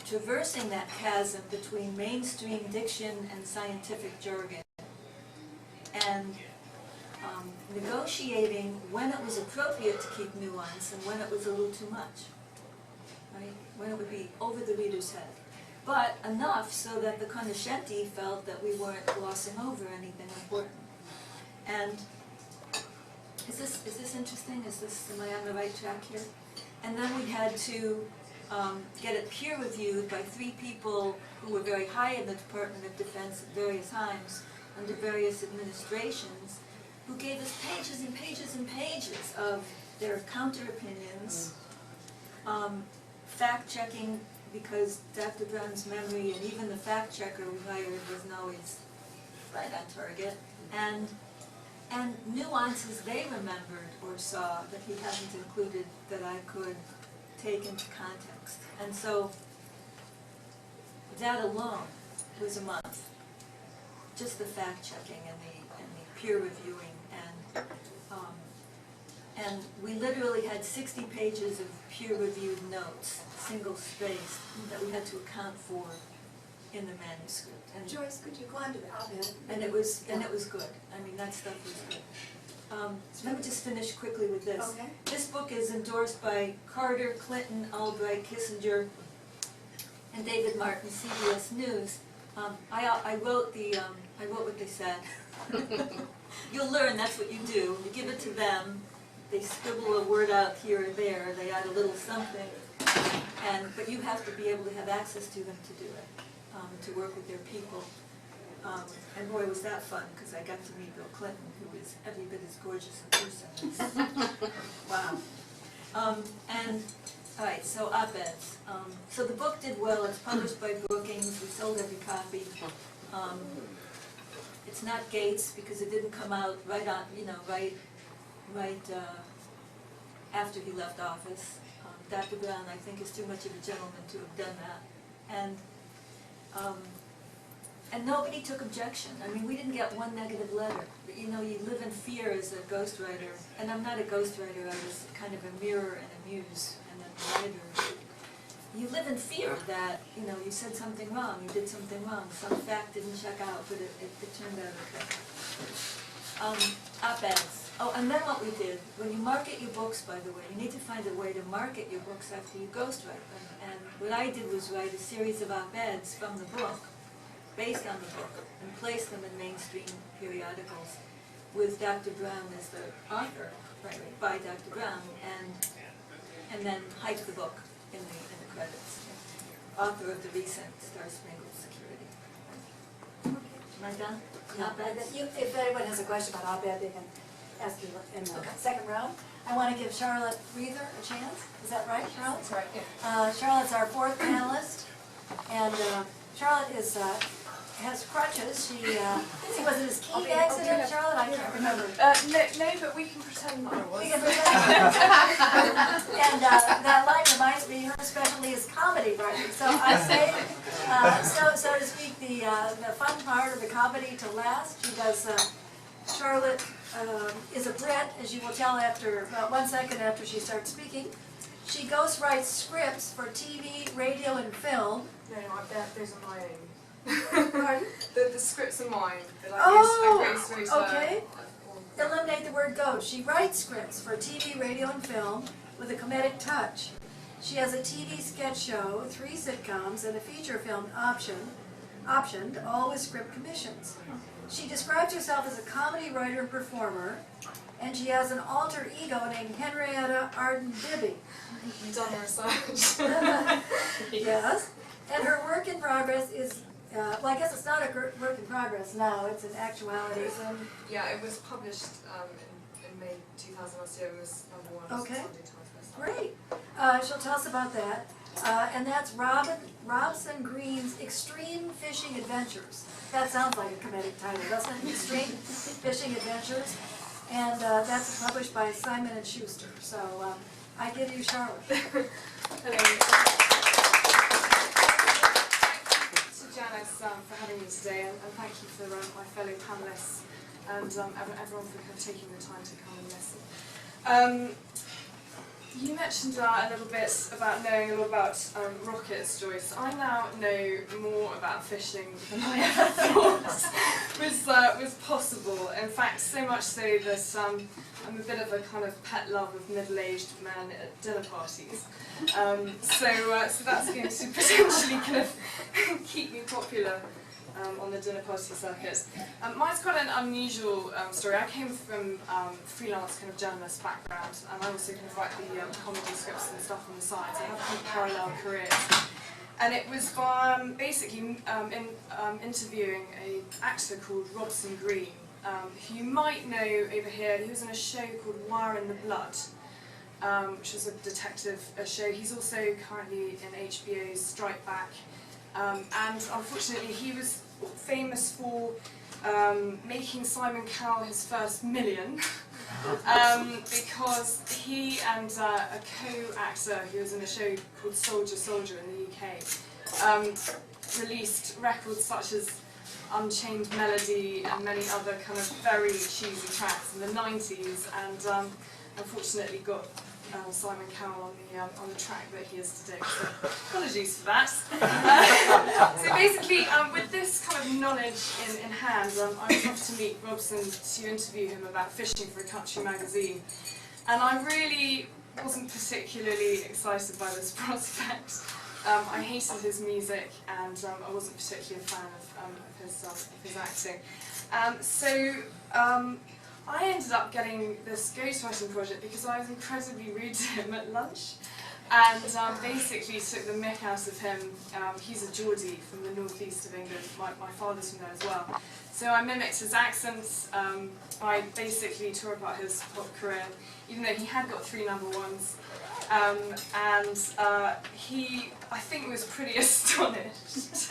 traversing that chasm between mainstream diction and scientific jargon, and negotiating when it was appropriate to keep nuance and when it was a little too much, right? When it would be over the reader's head. But enough so that the conoscenti felt that we weren't glossing over anything important. And is this interesting? Am I on the right track here? And then we had to get it peer reviewed by 3 people who were very high in the Department of Defense at various times, under various administrations, who gave us pages and pages and pages of their counter-opinions, fact-checking, because Dr. Brown's memory and even the fact-checker we hired wasn't always right on target, and nuances they remembered or saw that he hadn't included that I could take into context. And so that alone was a month. just the fact checking and the peer reviewing, and we literally had 60 pages of peer-reviewed notes, single-spaced, that we had to account for in the manuscript. And Joyce, could you go on to the op-ed? And it was good. I mean, that stuff was good. Let me just finish quickly with this. Okay. This book is endorsed by Carter, Clinton, Albright, Kissinger, and David Martin, CBS News. I wrote what they said. You'll learn that's what you do. You give it to them. They scribble a word out here or there. They add a little something, but you have to be able to have access to them to do it, to work with their people. And boy, was that fun, because I got to meet Bill Clinton, who is every bit as gorgeous in person as, wow. And, all right, so op-eds. So the book did well. It's published by Brookings. We sold every copy. It's not Gates, because it didn't come out right on, right after he left office. Dr. Brown, I think, is too much of a gentleman to have done that. And nobody took objection. I mean, we didn't get one negative letter. But, you live in fear as a ghostwriter. And I'm not a ghostwriter. I was kind of a mirror and a muse and a writer. You live in fear that, you said something wrong, you did something wrong, some fact didn't check out, but it turned out okay. Op-eds. Oh, and then what we did, when you market your books, by the way, you need to find a way to market your books after you ghostwrite them. And what I did was write a series of op-eds from the book, based on the book, and place them in mainstream periodicals with Dr. Brown as the author, by Dr. Brown, and then hype the book in the credits. Author of the recent Star Spangled Security. Am I done? Op-eds? If anyone has a question about op-ed, they can ask you in the second round. I want to give Charlotte Reather a chance. Is that right, Charlotte? That's right, Charlotte's our fourth panelist, and Charlotte has crutches. She was it his key accident, Charlotte? I can't remember. No, but we can pretend that it was. We can pretend. And that line reminds me, her specialty is comedy writing. So I say, so to speak, the fun part of the comedy to last. She does. Charlotte is a Brit, as you will tell after about 1 second after she starts speaking. She ghostwrites scripts for TV, radio, and film. No, those are my own. Pardon? The scripts are mine. That I use okay. Eliminate the word ghost. She writes scripts for TV, radio, and film with a comedic touch. She has a TV sketch show, 3 sitcoms, and a feature film optioned, all with script commissions. She describes herself as a comedy writer and performer, and she has an alter ego named Henrietta Arden Bibby. Done research. Yes. And her work in progress is, well, I guess it's not a work in progress now, it's an actuality. Yeah, it was published in May 2000 last year. It was #1. Okay. Great. She'll tell us about that. And that's Robson Green's Extreme Fishing Adventures. That sounds like a comedic title, doesn't it? Extreme Fishing Adventures. And that's published by Simon & Schuster. So I give you Charlotte. Hello. So Janice, for having me today, and thank you for my fellow panelists and everyone for kind of taking the time to come and listen. You mentioned a little bit about knowing a lot about rockets, Joyce. I now know more about fishing than I ever thought was possible. In fact, so much so that I'm a bit of a kind of pet love of middle-aged men at dinner parties. So that's going to potentially kind of keep me popular on the dinner party circuit. Mine's quite an unusual story. I came from freelance kind of journalist background, and I also kind of write the comedy scripts and stuff on the side. So I have kind of parallel careers. And it was by basically interviewing an actor called Robson Green, who you might know over here. He was in a show called Wire in the Blood, which was a detective show. He's also currently in HBO's Strike Back. And unfortunately, he was famous for making Simon Cowell his first million, because he and a co-actor who was in a show called Soldier Soldier in the UK released records such as Unchained Melody and many other kind of very cheesy tracks in the 90s, and unfortunately got Simon Cowell on the track that he is today, so apologies for that. So basically, with this kind of knowledge in hand, I was off to meet Robson to interview him about fishing for a country magazine, and I really wasn't particularly excited by this prospect. I hated his music, and I wasn't particularly a fan of his acting. I ended up getting this ghostwriting project because I was incredibly rude to him at lunch, and basically took the mick out of him. He's a Geordie from the northeast of England. My father's from there as well. So I mimicked his accents. I basically tore apart his pop career, even though he had got 3 #1s. He, I think, was pretty astonished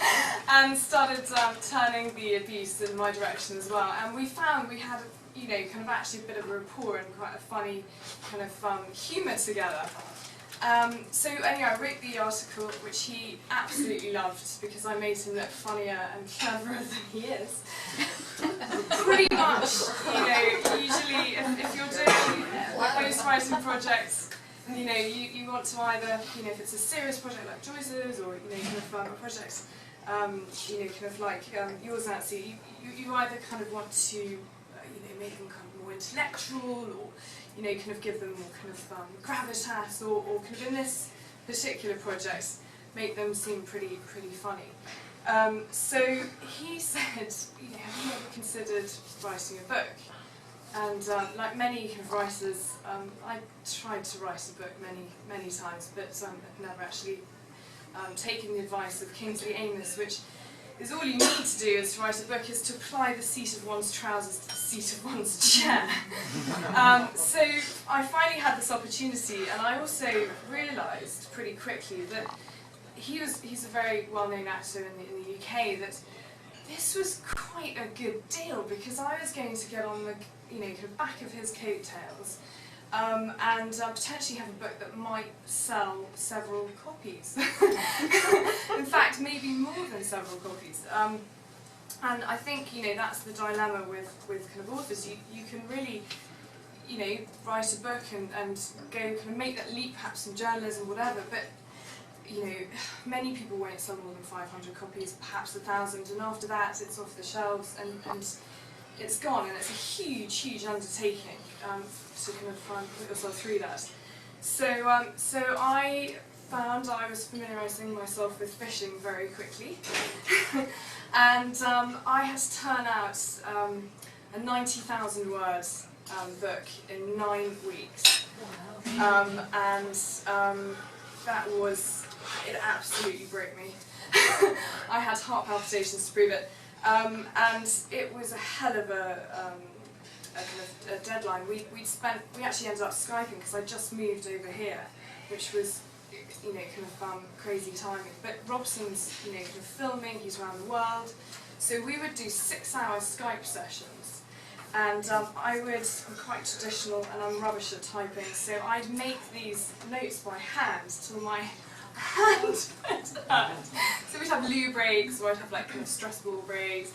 and started turning the abuse in my direction as well. And we found we had, kind of actually a bit of a rapport and quite a funny kind of humour together. So anyway, I wrote the article, which he absolutely loved because I made him look funnier and cleverer than he is. Pretty much, usually if you're doing ghostwriting projects, you want to either, if it's a serious project like Joyce's, or kind of a project, kind of like yours, Nancy, you either kind of want to, make them kind of more intellectual, or kind of give them more kind of gravitas, or kind of in this particular project, make them seem pretty funny. So he said, have you ever considered writing a book? And like many kind of writers, I tried to write a book many times, but I've never actually taken the advice of Kingsley Amis, which is all you need to do is to write a book, is to apply the seat of one's trousers to the seat of one's chair. So I finally had this opportunity, and I also realised pretty quickly that he's a very well-known actor in the UK, that this was quite a good deal, because I was going to get on the kind of back of his coattails, and potentially have a book that might sell several copies. In fact, maybe more than several copies. And I think that's the dilemma with kind of authors. You can really write a book and go kind of make that leap, perhaps in journalism, whatever. But many people won't sell more than 500 copies, perhaps 1,000, and after that it's off the shelves and it's gone, and it's a huge undertaking to kind of put yourself through that. So I found I was familiarising myself with fishing very quickly, and I had to turn out a 90,000 words book in 9 weeks, that was, it absolutely broke me. I had heart palpitations to prove it. And it was a hell of a deadline. We actually ended up Skyping because I just moved over here, which was kind of crazy timing. But Robson's kind of filming, he's around the world, so we would do 6-hour Skype sessions. And I'm quite traditional, and I'm rubbish at typing, so I'd make these notes by hand till my hand went hurt. So we'd have loo breaks, or I'd have like kind of stress ball breaks,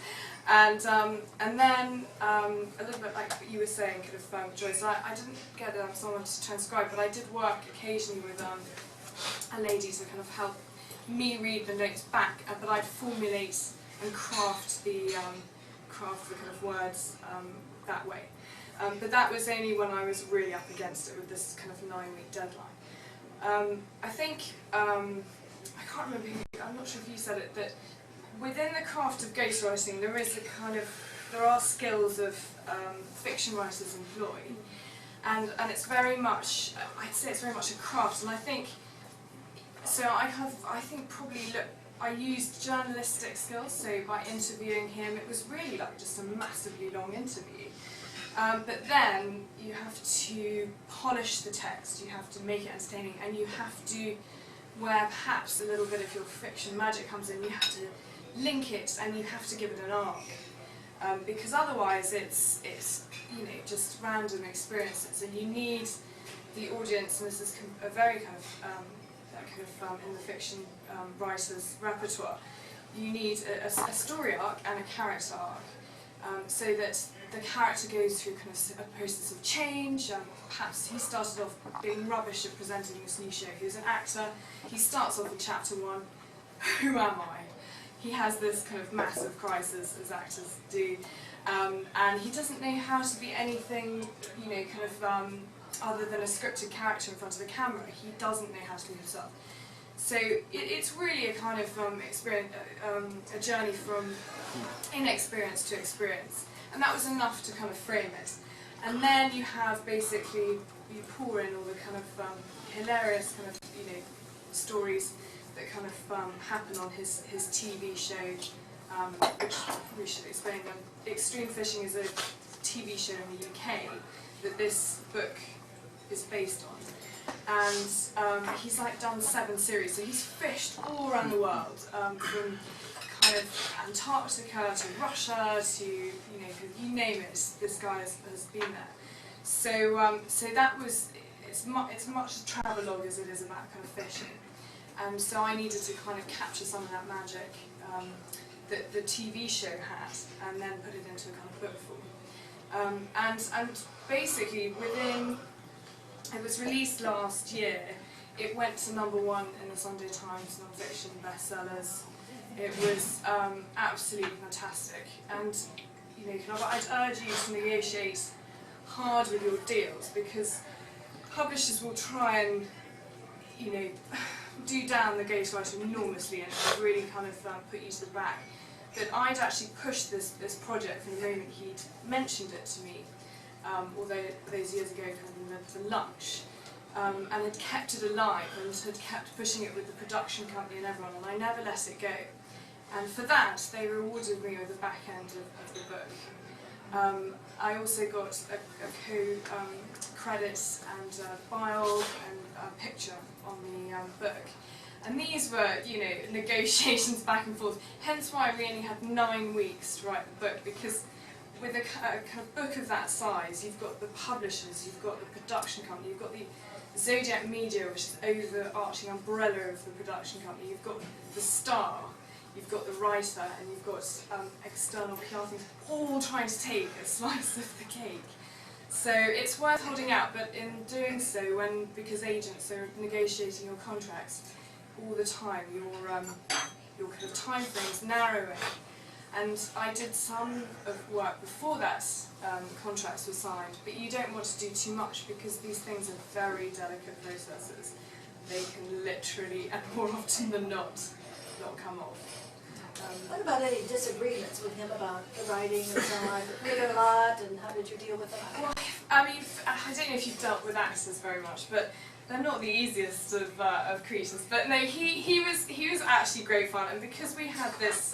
and then a little bit like what you were saying, kind of Joyce. I didn't get someone to transcribe, but I did work occasionally with a lady to kind of help me read the notes back, but I'd formulate and craft the kind of words that way. But that was only when I was really up against it with this kind of 9-week deadline. I think, I can't remember I'm not sure if you said it, that within the craft of ghostwriting there are skills of fiction writers employ, and it's very much, I'd say it's very much a craft, and I think, so I used journalistic skills, so by interviewing him, it was really like just a massively long interview. But then you have to polish the text, you have to make it entertaining, and you have to, where perhaps a little bit of your fiction magic comes in, you have to link it and you have to give it an arc. Because otherwise it's just random experiences, and you need the audience, and this is a very kind of in the fiction writer's repertoire, you need a story arc and a character arc, so that the character goes through kind of a process of change. Perhaps he started off being rubbish at presenting this new show. He was an actor. He starts off in chapter 1, who am I? He has this kind of massive crisis, as actors do, and he doesn't know how to be anything, you know, kind of other than a scripted character in front of a camera. He doesn't know how to be himself. So it's really a kind of experience, a journey from inexperience to experience, and that was enough to kind of frame it. And then you have basically, you pour in all the kind of hilarious kind of, you know, stories that kind of happen on his TV show, which we should explain. Extreme Fishing is a TV show in the UK that this book is based on. And he's like done 7 series, so he's fished all around the world, from kind of Antarctica to Russia to, you know, you name it, this guy has been there. So so that was, it's much a travelogue as it is about kind of fishing. So I needed to kind of capture some of that magic that the TV show had, and then put it into a kind of book form. And basically within, it was released last year. It went to #1 in the Sunday Times non-fiction bestsellers. It was absolutely fantastic. And you know, I'd urge you to negotiate hard with your deals, because publishers will try and, you know, do down the ghostwriter enormously and really kind of put you to the back. But I'd actually pushed this project from the moment he'd mentioned it to me, although those years ago kind of for lunch, and had kept it alive and had kept pushing it with the production company and everyone, and I never let it go. And for that, they rewarded me with the back end of the book. I also got a co-credit and bio and a picture on the book. And these were, you know, negotiations back and forth. Hence why we only had 9 weeks to write the book, because with a kind of book of that size, you've got the publishers, you've got the production company, you've got the Zodiac Media, which is the overarching umbrella of the production company, you've got the star, you've got the writer, and you've got external PR things, all trying to take a slice of the cake. So it's worth holding out, but in doing so, because agents are negotiating your contracts all the time, your kind of time frames narrowing. And I did some of work before that contracts were signed, but you don't want to do too much, because these things are very delicate processes. They can literally, and more often than not come off. What about any disagreements with him about the writing and so on? Did you a lot, and how did you deal with that? Well, I mean, I don't know if you've dealt with actors very much, but they're not the easiest of creatures. But no, he was actually great fun, and because we had this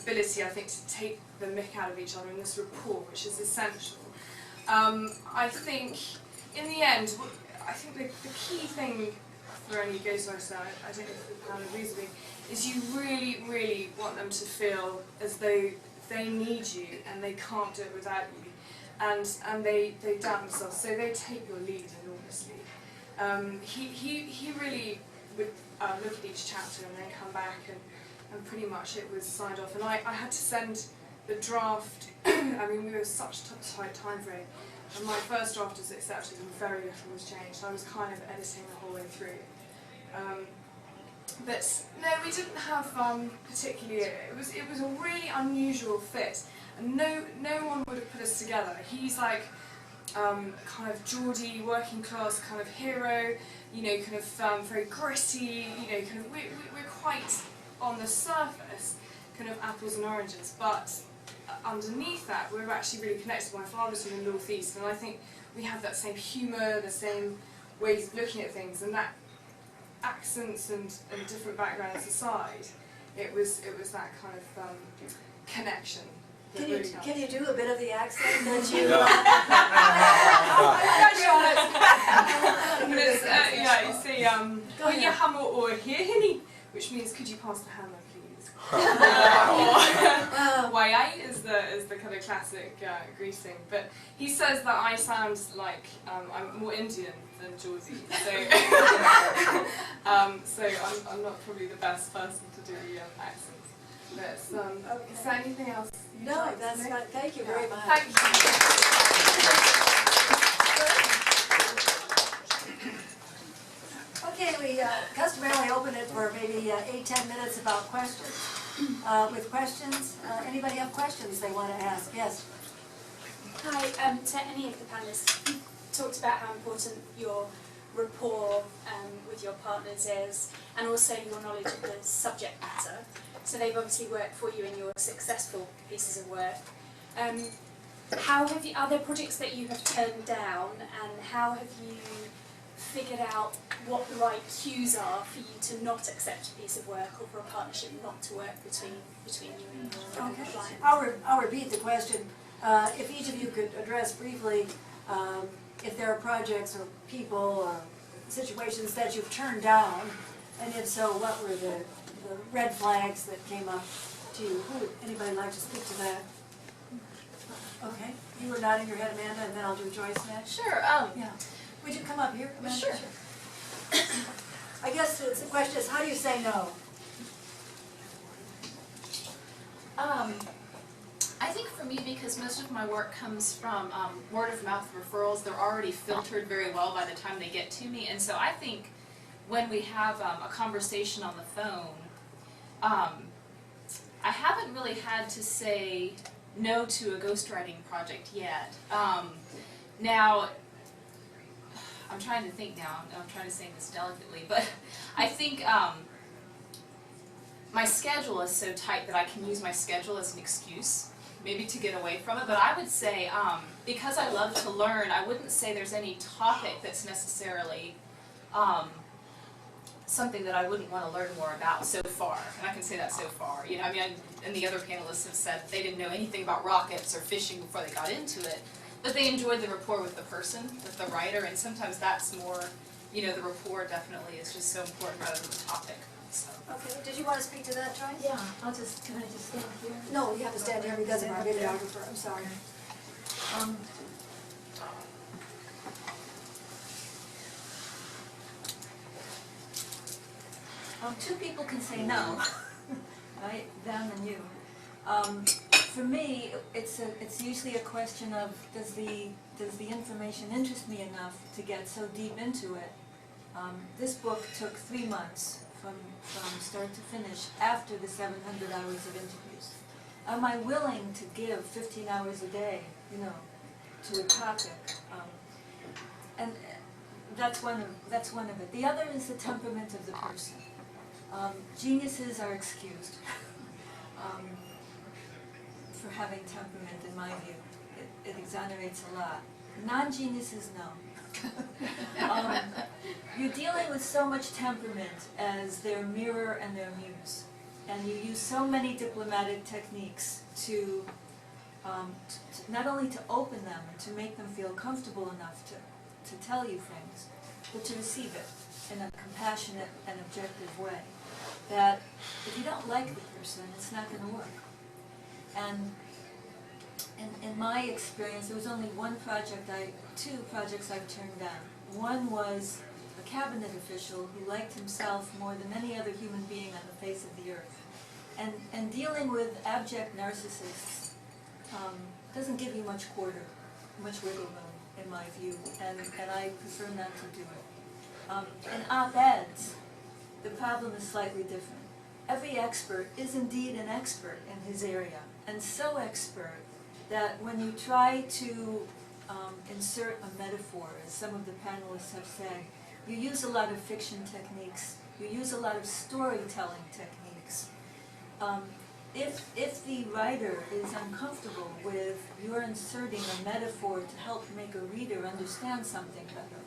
ability, I think, to take the mick out of each other in this rapport, which is essential. I think, in the end, I think the key thing for any ghostwriter, I don't know if the panel agrees with me, is you really, really want them to feel as though they need you and they can't do it without you, and they doubt themselves, so they take your lead enormously. He really would look at each chapter and then come back, and pretty much it was signed off, and I had to send the draft. I mean, we were such a tight time frame, and my first draft was accepted and very little was changed. I was kind of editing the whole way through. But no, we didn't have particularly. It was a really unusual fit, and no one would have put us together. He's like kind of Geordie, working class kind of hero, you know, kind of very gritty, you know, kind of we're quite on the surface, kind of apples and oranges, but underneath that we're actually really connected. My father's from the North East, and I think we have that same humour, the same ways of looking at things, and that accents and different backgrounds aside, it was that kind of connection. Can you do a bit of the accent that you? Yeah, you see, will you hammer or here, which means could you pass the hammer, please? Why is the kind of classic greeting, but he says that I sound like I'm more Indian than Geordie, so so I'm not probably the best person to do the accents. But is there anything else you'd No, like to that's say? not, thank you very much. Thank you. Okay, we customarily open it for maybe 8-10 minutes about questions. With questions, anybody have questions they want to ask? Yes. Hi, to any of the panelists, you talked about how important your rapport with your partners is, and also your knowledge of the subject matter. So they've obviously worked for you in your successful pieces of work. How have you, are there projects that you have turned down, and how have you figured out what the right cues are for you to not accept a piece of work, or for a partnership not to work between you and your client? I'll repeat the question. If each of you could address briefly if there are projects or people or situations that you've turned down, and if so, what were the red flags that came up to you? Anybody like to speak to that? Okay, you were nodding your head, Amanda, and then I'll do Joyce next. Sure, Yeah. Would you come up here, Amanda? Sure. I guess the question is, how do you say no? I think for me, because most of my work comes from word of mouth referrals, they're already filtered very well by the time they get to me, and so I think when we have a conversation on the phone, I haven't really had to say no to a ghostwriting project yet. Now, I'm trying to think now, I'm trying to say this delicately, but I think my schedule is so tight that I can use my schedule as an excuse, maybe to get away from it, but I would say, because I love to learn, I wouldn't say there's any topic that's necessarily something that I wouldn't want to learn more about so far, and I can say that so far. You know, I mean, and the other panelists have said they didn't know anything about rockets or fishing before they got into it, but they enjoyed the rapport with the person, with the writer, and sometimes that's more, you know, the rapport definitely is just so important rather than the topic. So. Okay, did you want to speak to that, Joyce? Yeah, can I just stand here? No, you have to stand here because of our videographer, I'm sorry. Two people can say no, right? Them and you. For me, it's usually a question of does the information interest me enough to get so deep into it? This book took 3 months from start to finish after the 700 hours of interviews. Am I willing to give 15 hours a day, you know, to a topic? And that's one of it. The other is the temperament of the person. Geniuses are excused for having temperament, in my view. It exonerates a lot. Non-geniuses, no. You're dealing with so much temperament as their mirror and their muse. And you use so many diplomatic techniques to not only to open them and to make them feel comfortable enough to tell you things, but to receive it in a compassionate and objective way. That if you don't like the person, it's not going to work. And in my experience, there was only two projects I've turned down. One was a cabinet official who liked himself more than any other human being on the face of the earth. And dealing with abject narcissists doesn't give you much wiggle room, in my view, and I prefer not to do it. In op-eds, the problem is slightly different. Every expert is indeed an expert in his area, and so expert that when you try to insert a metaphor, as some of the panelists have said, you use a lot of fiction techniques, you use a lot of storytelling techniques. If the writer is uncomfortable with your inserting a metaphor to help make a reader understand something better,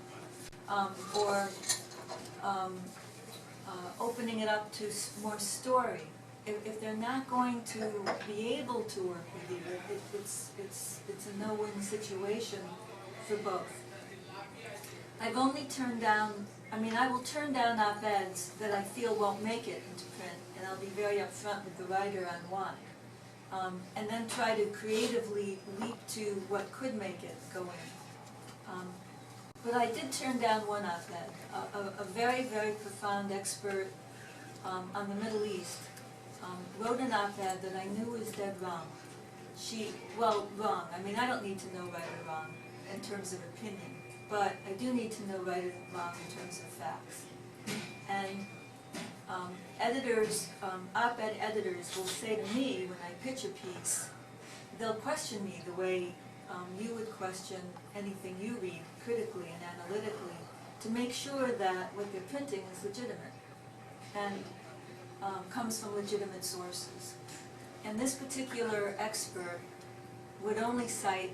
or opening it up to more story, if they're not going to be able to work with you, it's a no-win situation for both. I've only turned down, I will turn down op-eds that I feel won't make it into print, and I'll be very upfront with the writer on why. And then try to creatively leap to what could make it go in. But I did turn down one op-ed, a very, very profound expert on the Middle East, wrote an op-ed that I knew was dead wrong. Wrong. I mean, I don't need to know right or wrong in terms of opinion, but I do need to know right or wrong in terms of facts. And editors, op-ed editors will say to me when I pitch a piece, they'll question me the way you would question anything you read critically and analytically to make sure that what they're printing is legitimate and comes from legitimate sources. And this particular expert would only cite,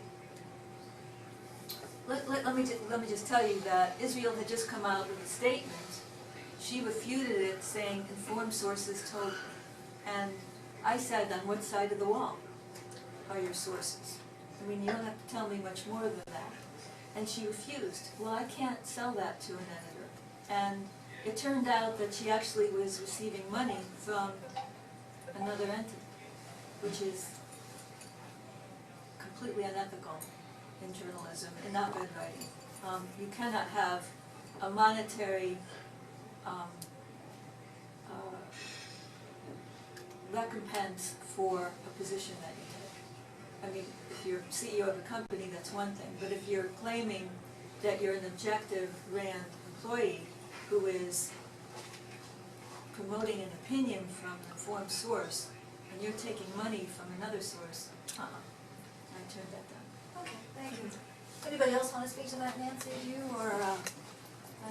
let me just tell you that Israel had just come out with a statement. She refuted it, saying informed sources told me. And I said, on what side of the wall are your sources? I mean, you don't have to tell me much more than that. And she refused. Well, I can't sell that to an editor. And it turned out that she actually was receiving money from another entity, which is completely unethical in journalism, in op-ed writing. You cannot have a monetary recompense for a position that you take. I mean, if you're CEO of a company, that's one thing, but if you're claiming that you're an objective RAND employee who is promoting an opinion from an informed source, and you're taking money from another source, I turned that down. Okay, thank you. Anybody else want to speak to that, Nancy, you or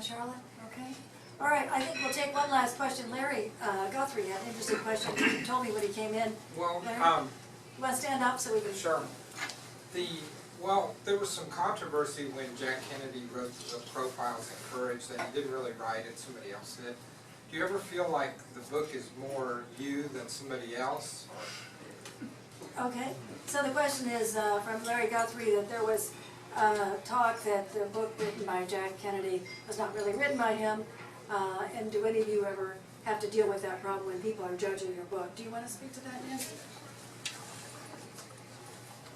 Charlotte? Okay. All right, I think we'll take one last question. Larry Guthrie had an interesting question. He told me when he came in. Well, Larry, you want to stand up so we can... sure. There was some controversy when Jack Kennedy wrote the profiles in Courage that he didn't really write it, somebody else did. Do you ever feel like the book is more you than somebody else? Or? Okay, so the question is from Larry Guthrie that there was talk that the book written by Jack Kennedy was not really written by him. And do any of you ever have to deal with that problem when people are judging your book? Do you want to speak to that, Nancy?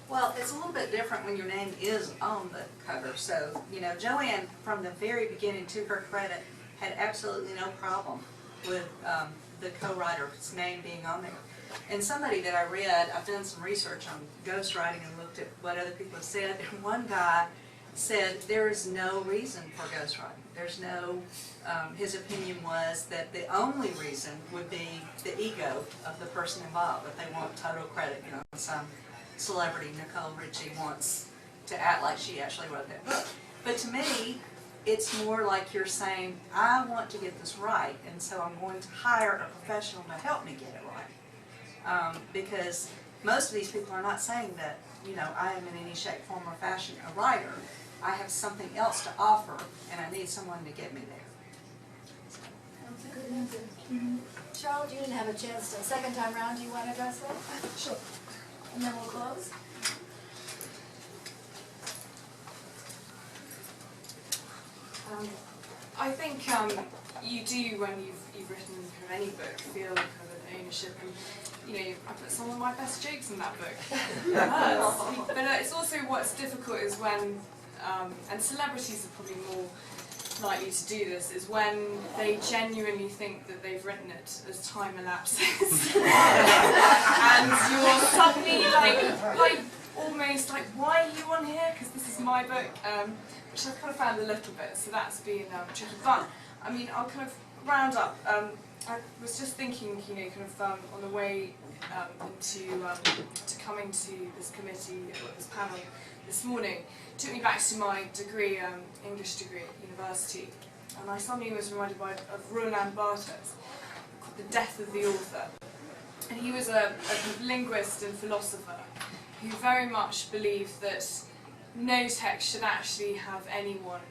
Well, it's a little bit different when your name is on the cover. So, you know, Joanne, from the very beginning, to her credit, had absolutely no problem with the co-writer's name being on there. And somebody that I read, I've done some research on ghostwriting and looked at what other people have said, and one guy said there is no reason for ghostwriting. There's no, his opinion was that the only reason would be the ego of the person involved, that they want total credit. You know, some celebrity, Nicole Richie, wants to act like she actually wrote that book. But to me, it's more like you're saying, I want to get this right, and so I'm going to hire a professional to help me get it right. Because most of these people are not saying that, you know, I am in any shape, form, or fashion a writer. I have something else to offer, and I need someone to get me there. Charlotte, you didn't have a chance to, second time round, do you want to address that? Sure. And then we'll close. I think you do, when you've written kind of any book, feel kind of an ownership, and you know, I put some of my best jokes in that book. But it's also what's difficult is when, and celebrities are probably more likely to do this, is when they genuinely think that they've written it as time elapses. And you're suddenly like almost like, why are you on here? Because this is my book. Which I've kind of found a little bit, so that's been tricky. But, I mean, I'll kind of round up. I was just thinking, you know, kind of on the way to coming to this committee, or this panel this morning, it took me back to my degree, English degree at university, and I suddenly was reminded of Roland Barthes, called The Death of the Author. And he was a linguist and philosopher who very much believed that no text should actually have anyone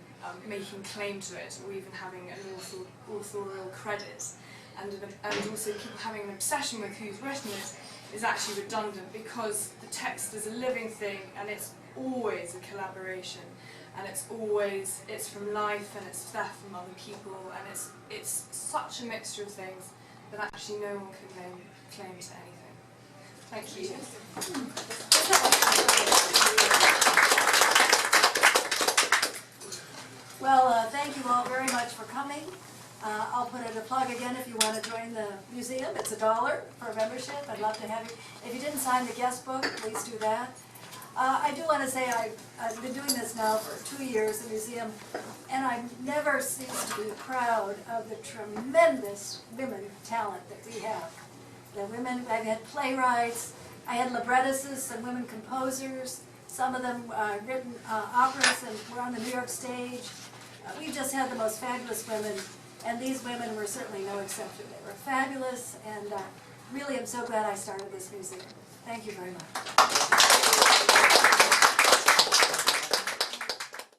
making claim to it, or even having an authorial credit, and also having an obsession with who's written it is actually redundant, because the text is a living thing, and it's always a collaboration, and it's from life, and it's theft from other people, and it's such a mixture of things that actually no one can claim to anything. Thank you. Well, thank you all very much for coming. I'll put in a plug again if you want to join the museum. It's $1 for a membership. I'd love to have you. If you didn't sign the guest book, please do that. I do want to say I've been doing this now for 2 years, the museum, and I never cease to be proud of the tremendous women talent that we have. The women, I've had playwrights, I had librettists and women composers, some of them written operas and were on the New York stage. We just had the most fabulous women, and these women were certainly no exception. They were fabulous, and really I'm so glad I started this museum. Thank you very much.